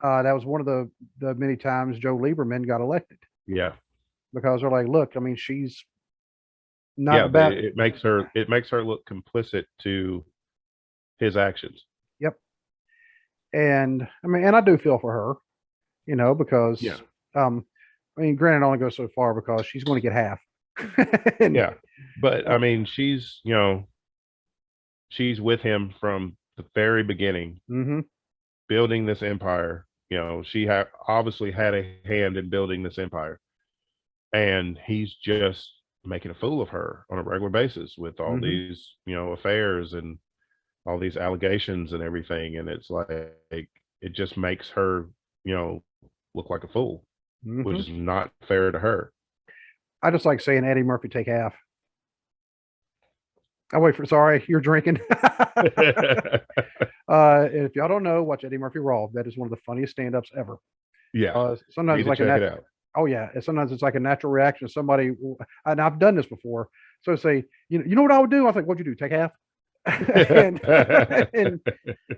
That was one of the many times Joe Lieberman got elected. Yeah. Because they're like, look, I mean, she's not about. It makes her look complicit to his actions. Yep. And I mean, and I do feel for her, you know, because I mean, granted, only goes so far because she's going to get half. Yeah, but I mean, she's with him from the very beginning, building this empire. You know, she obviously had a hand in building this empire, and he's just making a fool of her on a regular basis with all these, affairs and all these allegations and everything. And it's like, it just makes her, look like a fool, which is not fair to her. I just like saying, Eddie Murphy, take half. I wait for, sorry, you're drinking. If y'all don't know, watch Eddie Murphy Raw. That is one of the funniest stand-ups ever. Yeah. Sometimes it's like check it out. Oh yeah. Sometimes it's like a natural reaction. Somebody, and I've done this before. So say, you know what I would do? I was like, what'd you do? Take half? and,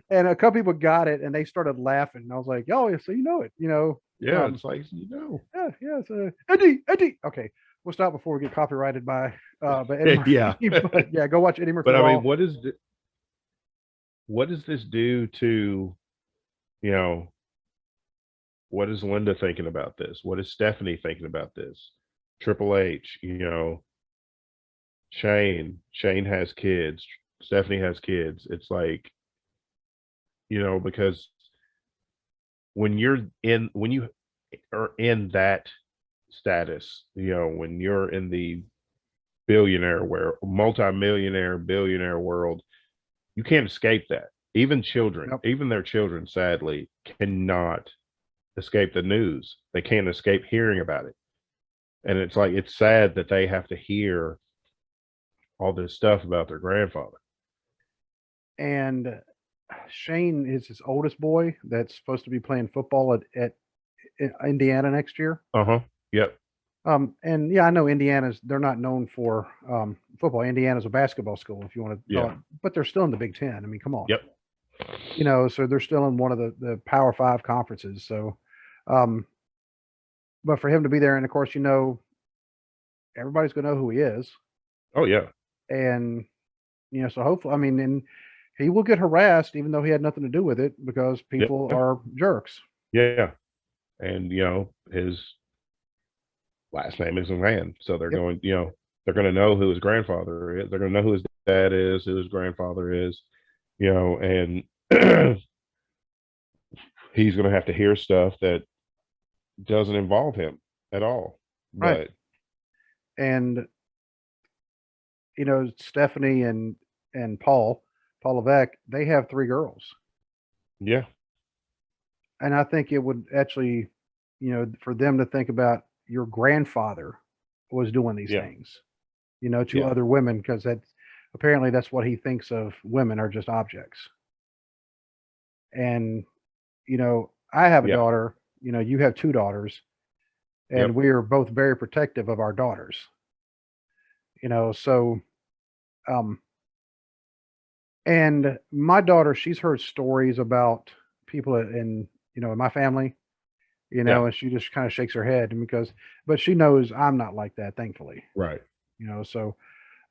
and a couple people got it and they started laughing. And I was like, oh yeah, so you know it, you know. Yeah, it's like, Yeah, so Eddie. Okay. We'll stop before we get copyrighted by Eddie Murphy. Yeah. But, yeah, go watch Eddie Murphy. But Raw. I mean, what does this do to, what is Linda thinking about this? What is Stephanie thinking about this? Triple H, Shane has kids. Stephanie has kids. It's like, because when you are in that status, when you're in the multi-millionaire, billionaire world, you can't escape that. Even children, even their children, sadly, cannot escape the news. They can't escape hearing about it. And it's like, it's sad that they have to hear all this stuff about their grandfather. And Shane is his oldest boy that's supposed to be playing football at Indiana next year. Yep. And yeah, I know they're not known for football. Indiana's a basketball school, if you want to call it, but they're still in the Big Ten. I mean, come on. Yep. So they're still in one of the Power 5 conferences. So, but for him to be there, and of course, everybody's going to know who he is. Oh yeah. And, so hopefully, I mean, and he will get harassed, even though he had nothing to do with it, because people are jerks. Yeah. And, his last name is McMahon. So they're going, they're going to know who his grandfather is. They're going to know who his dad is, who his grandfather is, and he's going to have to hear stuff that doesn't involve him at all. Right. And, Stephanie and Paul Levesque, they have 3 girls. Yeah. And I think it would actually, for them to think about your grandfather was doing these things, to other women, because apparently that's what he thinks of women are just objects. And, I have a daughter, you have 2 daughters. and we are both very protective of our daughters. So um, and my daughter, she's heard stories about people in my family, Yeah. and she just kind of shakes her head but she knows I'm not like that, thankfully. Right. So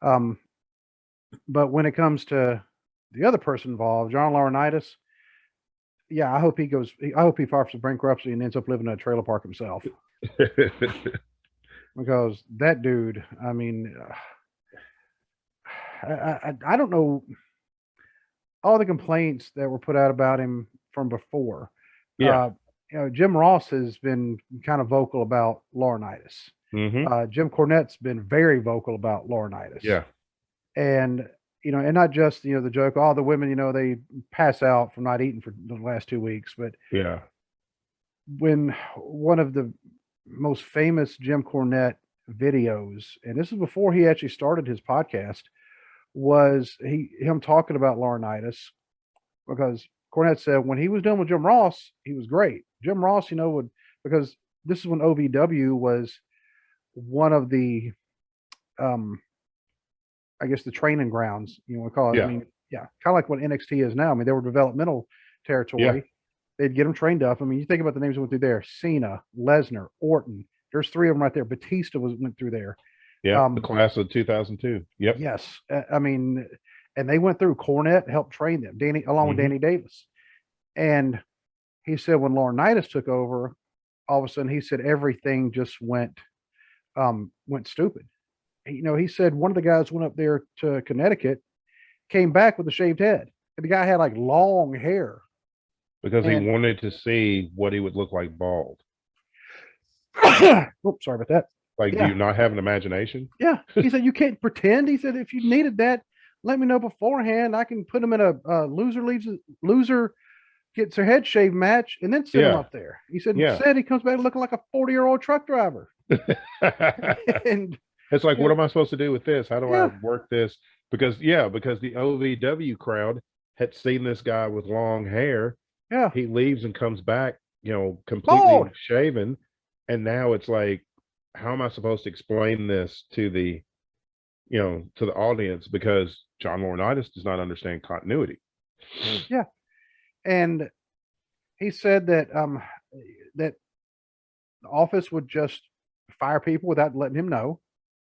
um, but when it comes to the other person involved, John Laurenitis, yeah, I hope he files for bankruptcy and ends up living in a trailer park himself, because that dude, I mean, I don't know all the complaints that were put out about him from before. Yeah. Uh, Jim Ross has been kind of vocal about Laurenitis. Jim Cornette's been very vocal about Laurenitis. Yeah. And and not just the joke, all the women they pass out from not eating for the last 2 weeks, but Yeah. when one of the most famous Jim Cornette videos, and this is before he actually started his podcast, was him talking about Laurenitis, because Cornette said when he was done with Jim Ross, he was great. Jim Ross, would, because this is when OVW was one of the I guess the training grounds, we call it. Yeah. I mean, yeah, kind of like what NXT is now. I mean, they were developmental territory. Yeah. They'd get them trained up. I mean, you think about the names that went through there: Cena, Lesnar, Orton. There's 3 of them right there. Batista went through there. Yeah. The class of 2002. Yep. Yes. I mean, and they went through. Cornette helped train them, along with Danny Davis. And he said when Laurinaitis took over, all of a sudden he said everything just went stupid. He said one of the guys went up there to Connecticut, came back with a shaved head, and the guy had like long hair because he wanted to see what he would look like bald. Oops, sorry about that. Like, do you not have an imagination? Yeah. He said, you can't pretend. He said, if you needed that, let me know beforehand. I can put him in a loser gets her head shaved match and then sit him up there. He said, instead he comes back looking like a 40-year-old truck driver. And it's like, what am I supposed to do with this? How do I work this? Because the OVW crowd had seen this guy with long hair. Yeah. He leaves and comes back, completely shaven. And now it's like, how am I supposed to explain this to the audience? Because John Laurinaitis does not understand continuity. Yeah. And he said that that the office would just fire people without letting him know.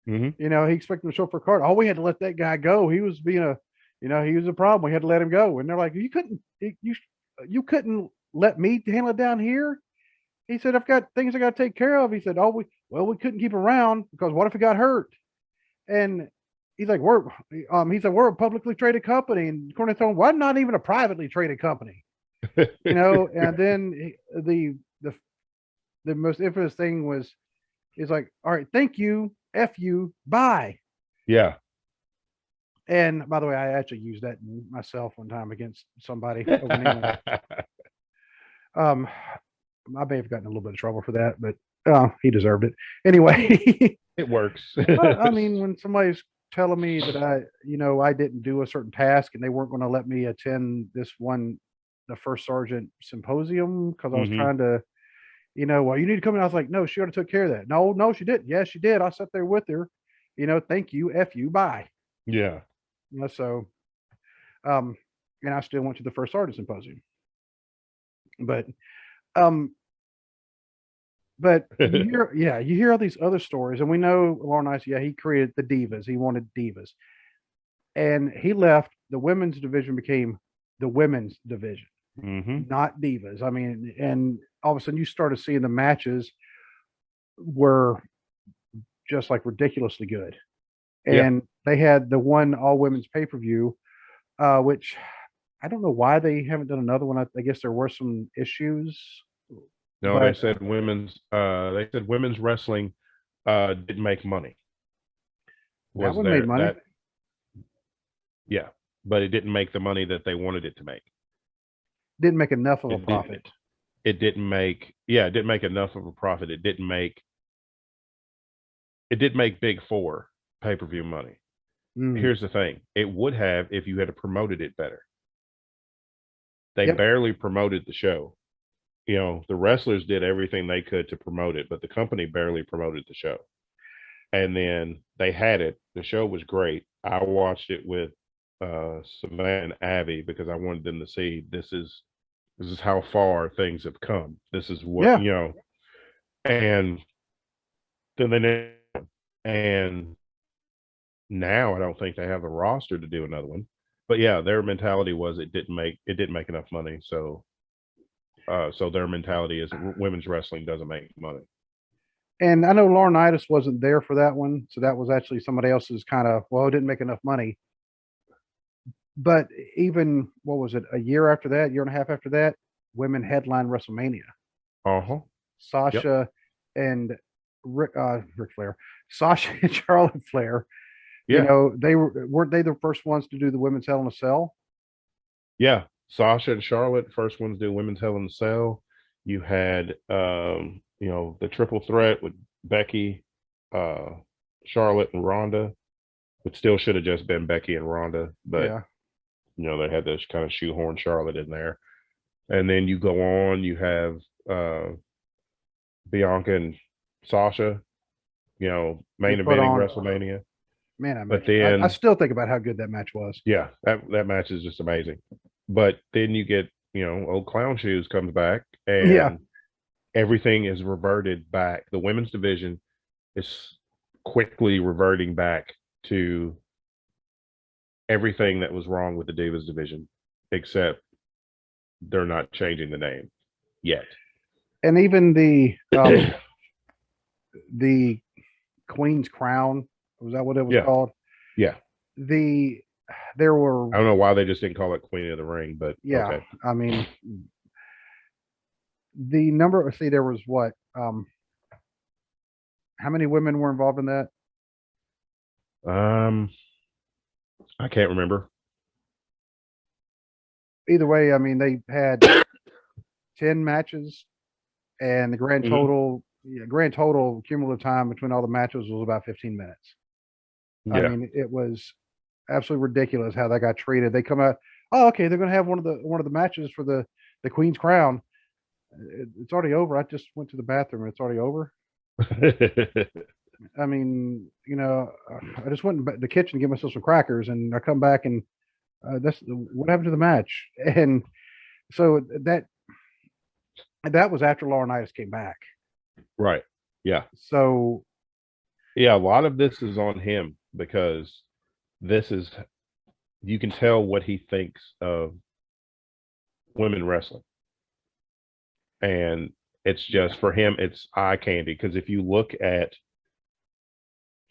He expected him to show up for a card. Oh, we had to let that guy go. He was being he was a problem. We had to let him go. And they're like, you couldn't let me handle it down here. He said, I've got things I got to take care of. He said, we couldn't keep around because what if he got hurt? And he's like, we're a publicly traded company. And Cornette told him, well, not even a privately traded company. And then the most infamous thing was, he's like, all right, thank you. F you, bye. Yeah. And by the way, I actually used that myself one time against somebody. I may have gotten a little bit of trouble for that, but he deserved it. Anyway. It works. I mean, when somebody's telling me that I didn't do a certain task and they weren't going to let me attend the first sergeant symposium because I was trying to, well, you need to come in. I was like, no, she already took care of that. No, she didn't. Yes, she did. I sat there with her, thank you, F you, bye. Yeah. So, and I still went to the first sergeant symposium, but you hear all these other stories, and we know Laurinaitis, he created the Divas. He wanted Divas, and he left. The women's division became the women's division, not Divas. I mean, and all of a sudden you started seeing the matches were just like ridiculously good, and they had the one all women's pay-per-view, which I don't know why they haven't done another one. I guess there were some issues. No, they said women's wrestling didn't make money. That one made money. But it didn't make the money that they wanted it to make. Didn't make enough of a profit. It didn't make enough of a profit. It didn't make Big Four pay-per-view money. Here's the thing. It would have if you had promoted it better. They barely promoted the show. the wrestlers did everything they could to promote it, but the company barely promoted the show. And then they had it. The show was great. I watched it with Savannah and Abby because I wanted them to see this is how far things have come. This is what Yeah. and then and now I don't think they have the roster to do another one. But yeah, their mentality was it didn't make enough money, so their mentality is women's wrestling doesn't make money. And I know Laurenitis wasn't there for that one, so that was actually somebody else's kind of, well, it didn't make enough money. But even, what was it, a year after that, year and a half after that, women headlined WrestleMania. Uh-huh. Sasha and Ric Flair, Sasha and Charlotte Flair. Yeah. You know, weren't they the first ones to do the women's Hell in a Cell? Yeah. Sasha and Charlotte, first ones to do women's Hell in a Cell. You had the triple threat with Becky, Charlotte, and Ronda, but still should have just been Becky and Ronda. But Yeah. they had to kind of shoehorn Charlotte in there. And then you go on, you have Bianca and Sasha, main eventing WrestleMania. Man, but then I still think about how good that match was. Yeah, that match is just amazing. But then you get, old Clown Shoes comes back, and everything is reverted back. The women's division is quickly reverting back to everything that was wrong with the Divas division, except they're not changing the name yet. And even the the Queen's Crown, was that what it was called? Yeah. There were, I don't know why they just didn't call it Queen of the Ring, but yeah. Okay. I mean, the number. See, there was what? How many women were involved in that? I can't remember. Either way, I mean, they had 10 matches, and the grand total cumulative time between all the matches was about 15 minutes. Yeah. I mean, it was absolutely ridiculous how that got treated. They come out, oh, okay, they're going to have one of the matches for the Queen's Crown. It's already over. I just went to the bathroom and it's already over. I mean, I just went in the kitchen to get myself some crackers, and I come back and that's what happened to the match. And so that was after Laurenitis came back. Right. Yeah. So yeah, a lot of this is on him because you can tell what he thinks of women wrestling. And it's just, for him, it's eye candy. Because if you look at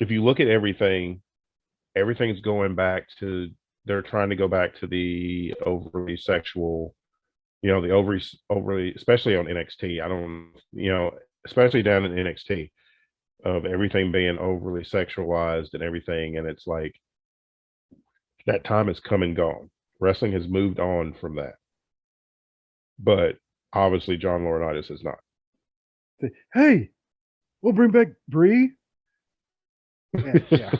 everything, everything's going back to, they're trying to go back to the overly sexual, the overly, especially on NXT. I don't, especially down in NXT, of everything being overly sexualized and everything. And it's like, that time has come and gone. Wrestling has moved on from that. But obviously John Laurenitis is not. Hey, we'll bring back Brie. Yeah.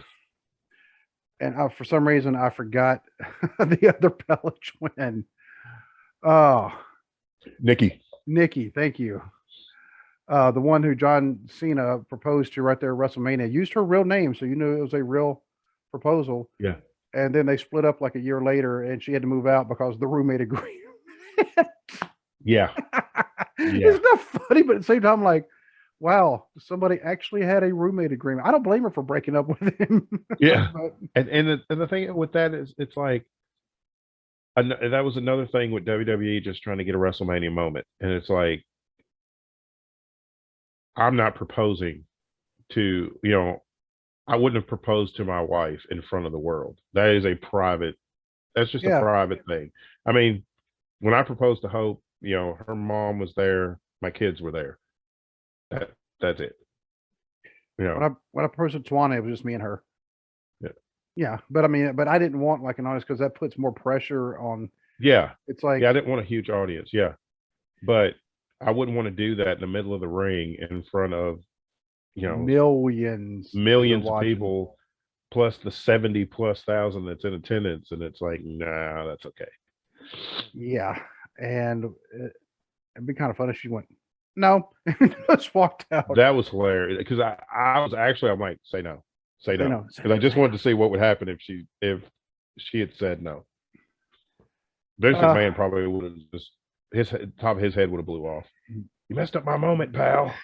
And for some reason, I forgot the other Bella twin. Oh, Nikki, thank you. The one who John Cena proposed to right there at WrestleMania, used her real name, so you knew it was a real proposal. Yeah. And then they split up like a year later, and she had to move out because the roommate agreed. Yeah. It's not funny, but at the same time, like, wow, somebody actually had a roommate agreement. I don't blame her for breaking up with him. Yeah. and the thing with that is, it's like, that was another thing with WWE just trying to get a WrestleMania moment. And it's like, I'm not proposing to, I wouldn't have proposed to my wife in front of the world. That's just a private thing. I mean, when I proposed to Hope, her mom was there, my kids were there. That's it. When I proposed to Tawana, it was just me and her. Yeah. Yeah. But I mean, I didn't want like an audience, because that puts more pressure on. Yeah. It's like, I didn't want a huge audience. Yeah. But I wouldn't want to do that in the middle of the ring in front of, millions of people, plus the 70,000+ that's in attendance. And it's like, nah, that's okay. Yeah. And it'd be kind of funny if she went, no, just walked out. That was hilarious because I'm like, say no, say no, because I just wanted to see what would happen if she had said no. Vince McMahon probably would have just top of his head would have blew off. You messed up my moment, pal.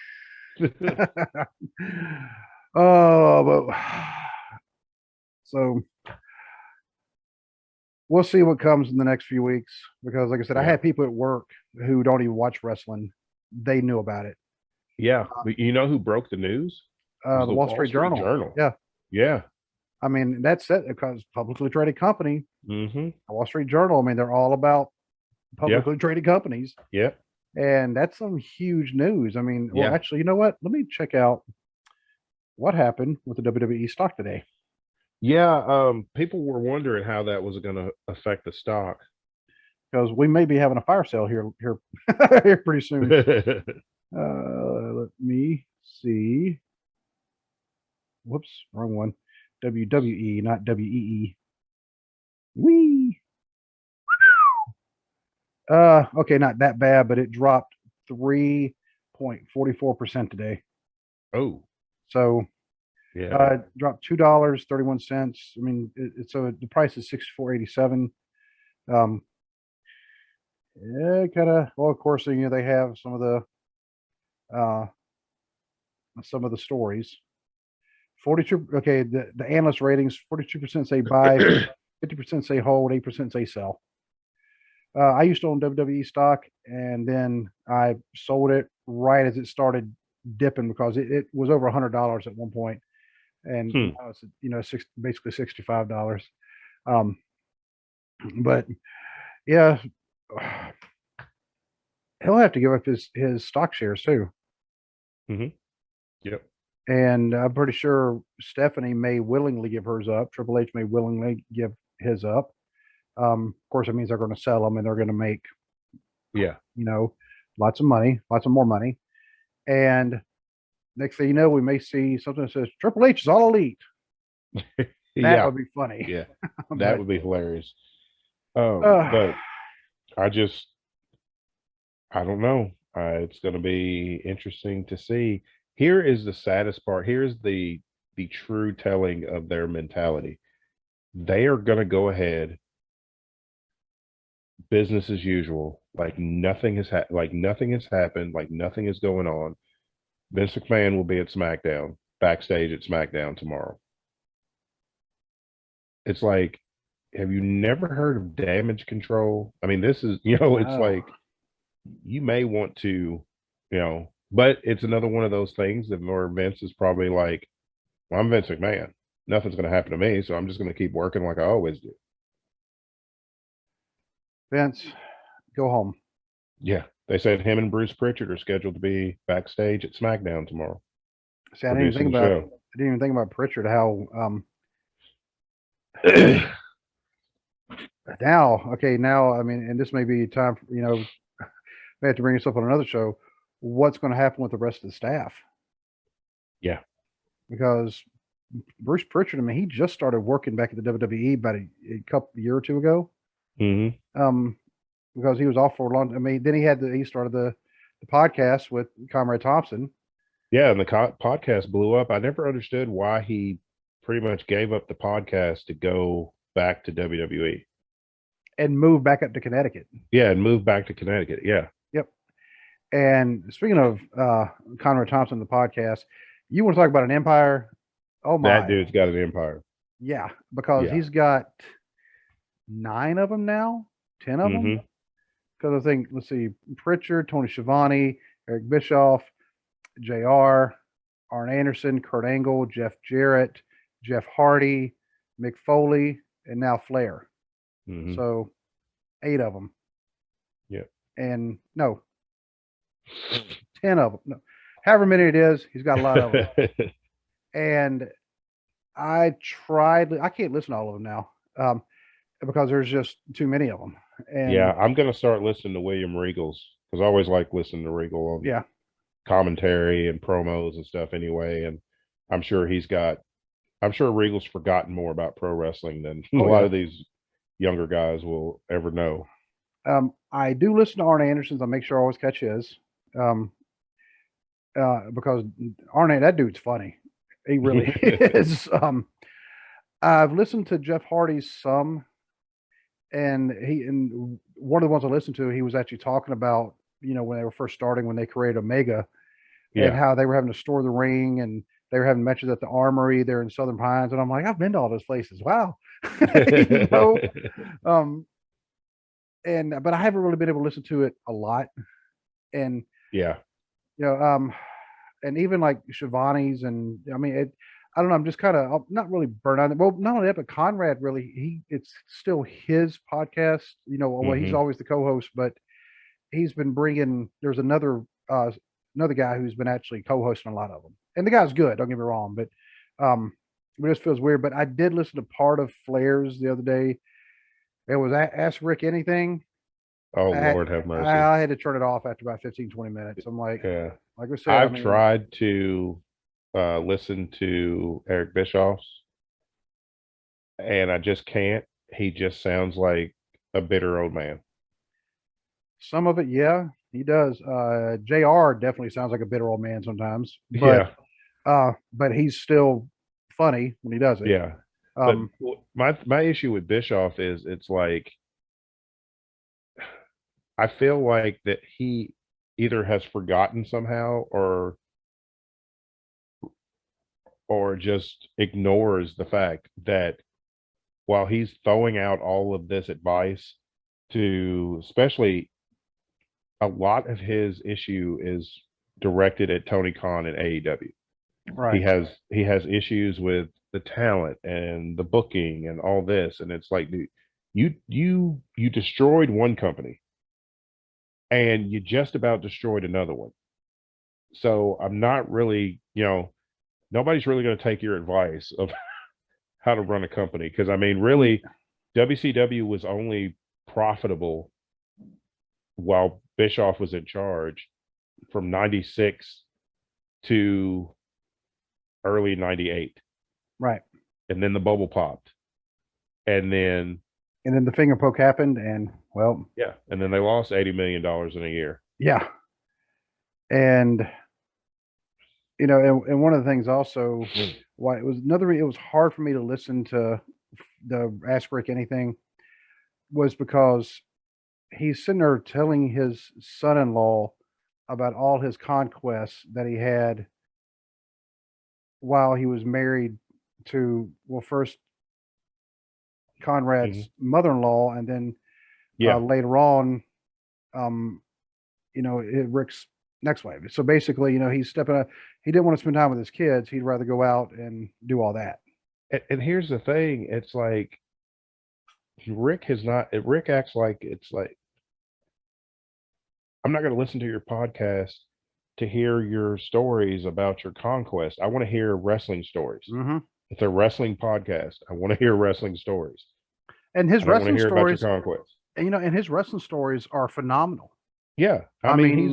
But so we'll see what comes in the next few weeks because, like I said, I had people at work who don't even watch wrestling. They knew about it. Yeah, but you know who broke the news? The Wall Street Journal. Yeah. I mean, that's it because publicly traded company. Mm-hmm. The Wall Street Journal. I mean, they're all about publicly traded companies. Yeah. And that's some huge news. I mean, well, actually, you know what? Let me check out what happened with the WWE stock today. Yeah, people were wondering how that was going to affect the stock because we may be having a fire sale here pretty soon. Let me see. Whoops, wrong one. WWE, not WEE. Wee. Okay, not that bad, but it dropped 3.44% today. Oh, so dropped $2.31. I mean, so the price is $64.87. Yeah, kind of. Well, of course, you know they have some of the stories. 42. Okay, the analyst ratings: 42% say buy, 50% say hold, 8% say sell. I used to own WWE stock, and then I sold it right as it started dipping because it was over $100 at one point, and now it's basically $65. But yeah, he'll have to give up his stock shares too. Mm-hmm. Yep. And I'm pretty sure Stephanie may willingly give hers up. Triple H may willingly give his up. Of course, it means they're going to sell them and they're going to make, lots of money, lots of more money. And next thing you know, we may see something that says Triple H is all elite. That would be funny. Yeah, that would be hilarious. But I don't know. It's going to be interesting to see. Here is the saddest part. Here's the true telling of their mentality. They are going to go ahead, business as usual, like nothing has happened, like nothing is going on. Vince McMahon will be at SmackDown, backstage at SmackDown tomorrow. It's like, have you never heard of damage control? I mean, this is, it's like you may want to, but it's another one of those things that more Vince is probably like, well, I'm Vince McMahon. Nothing's going to happen to me, so I'm just going to keep working like I always do. Vince, go home. Yeah, they said him and Bruce Pritchard are scheduled to be backstage at SmackDown tomorrow. See, I didn't even think about Pritchard. How now, I mean, and this may be time. We have to bring this up on another show. What's going to happen with the rest of the staff? Yeah, because Bruce Pritchard, I mean, he just started working back at the WWE about a year or two ago. Mm-hmm. Because he was off for a long. I mean, then he started the podcast with Comrade Thompson. Yeah, and the podcast blew up. I never understood why he pretty much gave up the podcast to go back to WWE and move back up to Connecticut. Yeah, and move back to Connecticut. Yeah. Yep. And speaking of Conrad Thompson, the podcast, you want to talk about an empire? Oh my! That dude's got an empire. Yeah, because he's got 9 of them now, 10 of them. Because I think, let's see, Pritchard, Tony Schiavone, Eric Bischoff, JR, Arn Anderson, Kurt Angle, Jeff Jarrett, Jeff Hardy, Mick Foley, and now Flair. So 8 of them. Yep. And no, 10 of them. No. However many it is, he's got a lot of them. And I can't listen to all of them now because there's just too many of them. And yeah, I'm going to start listening to William Regal's because I always like listening to Regal on commentary and promos and stuff anyway. And I'm sure Regal's forgotten more about pro wrestling than a lot of these younger guys will ever know. I do listen to Arn Anderson's. I make sure I always catch his. Um, because Arn, that dude's funny. He really is. I've listened to Jeff Hardy's some, and one of the ones I listened to, he was actually talking about, when they were first starting, when they created Omega, and Yeah. how they were having to store the ring, and they were having matches at the Armory there in Southern Pines, and I'm like, I've been to all those places. Wow. you know, um, but I haven't really been able to listen to it a lot, and Yeah. you know, um, and even like Shivani's, and I mean, I don't know. I'm just kind of not really burnt out. Well, not only that, but Conrad really, it's still his podcast. Well, he's Hmm. always the co-host, but he's been bringing. There's another guy who's been actually co-hosting a lot of them, and the guy's good. Don't get me wrong, but it just feels weird. But I did listen to part of Flair's the other day. It was Ask Rick Anything. Oh, I, Lord have mercy. I had to turn it off after about 15, 20 minutes. I'm Yeah. like I said, I I've mean, tried to listen to Eric Bischoff's, and I just can't. He just sounds like a bitter old man. some of it, yeah, he does. JR definitely sounds like a bitter old man sometimes, Yeah. but he's still funny when he does it. Yeah. But Um, my issue with Bischoff is it's like I feel like that he either has forgotten somehow or just ignores the fact that while he's throwing out all of this advice to, especially a lot of his issue is directed at Tony Khan and AEW. right. He has issues with the talent and the booking and all this, and it's like, dude, you destroyed one company and you just about destroyed another one. So I'm not really, nobody's really going to take your advice of how to run a company, because I mean, really, WCW was only profitable while Bischoff was in charge from 96 to early 98. Right. And then the bubble popped. And then, And then the finger poke happened, and well, yeah. And then they lost $80 million in a year. yeah. And and one of the things also why it was hard for me to listen to the Ask Rick Anything was because he's sitting there telling his son-in-law about all his conquests that he had while he was married to, well, first Mhm. Conrad's mother-in-law, and then Yeah. later on, um, Rick's next wife. So basically, he's stepping up. He didn't want to spend time with his kids. He'd rather go out and do all that. And here's the thing, it's like Rick acts like it's like, I'm not going to listen to your podcast to hear your stories about your conquest. I want to hear wrestling stories. Hmm. It's a wrestling podcast. I want to hear wrestling stories. And his I don't want to wrestling hear about your stories, conquest. and his wrestling stories are phenomenal. Yeah, I I mean, mean,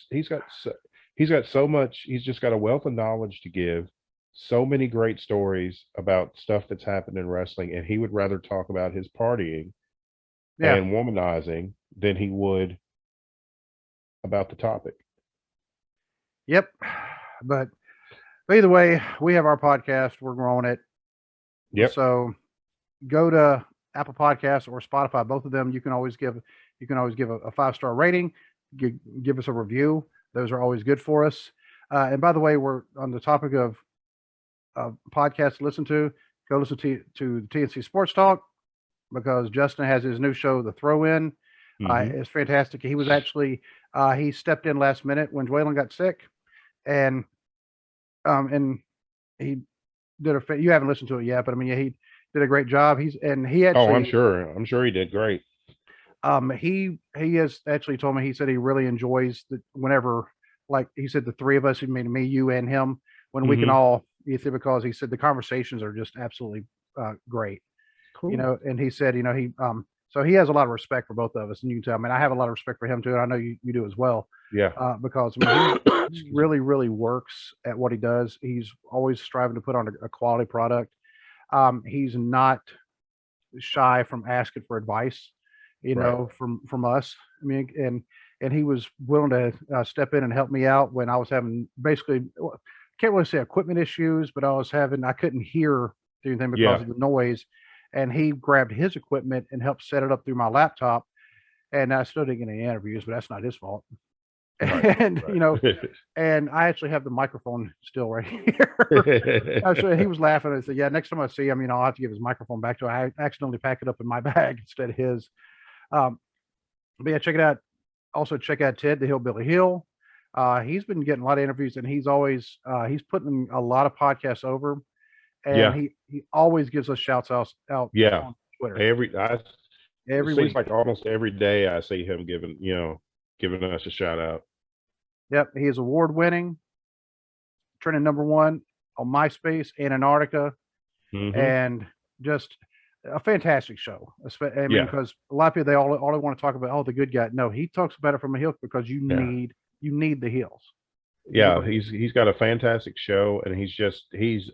he's got so much. He's just got a wealth of knowledge to give. So many great stories about stuff that's happened in wrestling, and he would rather talk about his partying yeah, and womanizing than he would about the topic. yep. But either way, we have our podcast. We're growing it. Yep. So go to Apple Podcasts or Spotify. Both of them, you can always give a 5-star rating. Give us a review. Those are always good for us. And by the way, we're on the topic of podcasts to listen to. Go listen to TNC Sports Talk, because Justin has his new show, The Throw In. Mm-hmm. It's fantastic. He was actually he stepped in last minute when Dwaylen got sick, and he did you haven't listened to it yet, but I mean, yeah, he did a great job. He Oh, actually I'm sure he did great. he has actually told me, he said he really enjoys whenever, like he said, the three of us, he made me, you, and him, when we can Mm-hmm. all, because he said the conversations are just absolutely great. Cool. And he said, he so he has a lot of respect for both of us, and you can tell. I mean, I have a lot of respect for him too, and I know you do as well. Yeah. Because I mean, he really, really works at what he does. He's always striving to put on a quality product. He's not shy from asking for advice. from us. I mean, and he was willing to step in and help me out when I was having basically, can't really say equipment issues, but I couldn't hear anything because of the noise. And he grabbed his equipment and helped set it up through my laptop. And I still didn't get any interviews, but that's not his fault. And and I actually have the microphone still right here. Actually, he was laughing. I said, "Yeah, next time I see him, I'll have to give his microphone back to him. I accidentally pack it up in my bag instead of his." But yeah, check it out. Also, check out Ted the Hillbilly Hill. He's been getting a lot of interviews, and he's always he's putting a lot of podcasts over, and he always gives us shouts out on Twitter. Every week. Seems like almost every day I see him giving us a shout out. Yep, he is award winning, trending #1 on MySpace and Antarctica, and just a fantastic show. I mean, because a lot of people, they all want to talk about the good guy. No, he talks about it from a heel because you need the heels. Yeah, he's got a fantastic show, and he's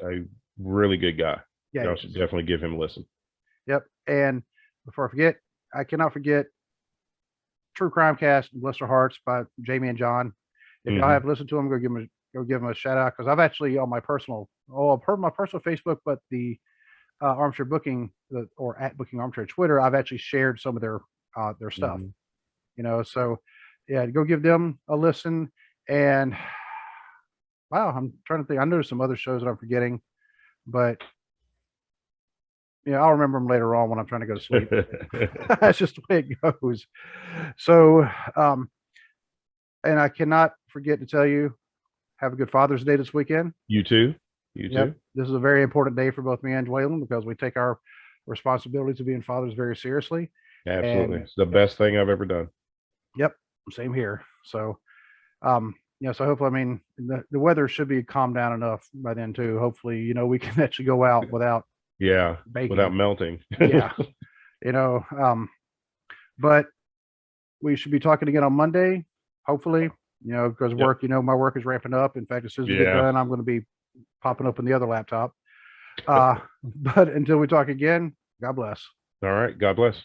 a really good guy. Yeah, y'all should definitely give him a listen. Yep, and before I forget, I cannot forget True Crime Cast, Bless Their Hearts by Jamie and John. If y'all have listened to them, go give them a shout out, because I've actually on my personal Facebook, but the Armchair Booking or at Booking Armchair Twitter, I've actually shared some of their stuff. So yeah, go give them a listen. And wow, I'm trying to think. I know there's some other shows that I'm forgetting, but I'll remember them later on when I'm trying to go to sleep. That's just the way it goes. So, and I cannot forget to tell you, have a good Father's Day this weekend. You too. You too. This is a very important day for both me and Dwaylen, because we take our responsibilities of being fathers very seriously. Absolutely. It's the best thing I've ever done. Yep. Same here. So, so hopefully, I mean, the weather should be calmed down enough by then too. Hopefully, we can actually go out without baking. Without melting. But we should be talking again on Monday, hopefully, because work, my work is ramping up. In fact, as soon as we get done, I'm going to be popping open the other laptop. But until we talk again, God bless. All right. God bless.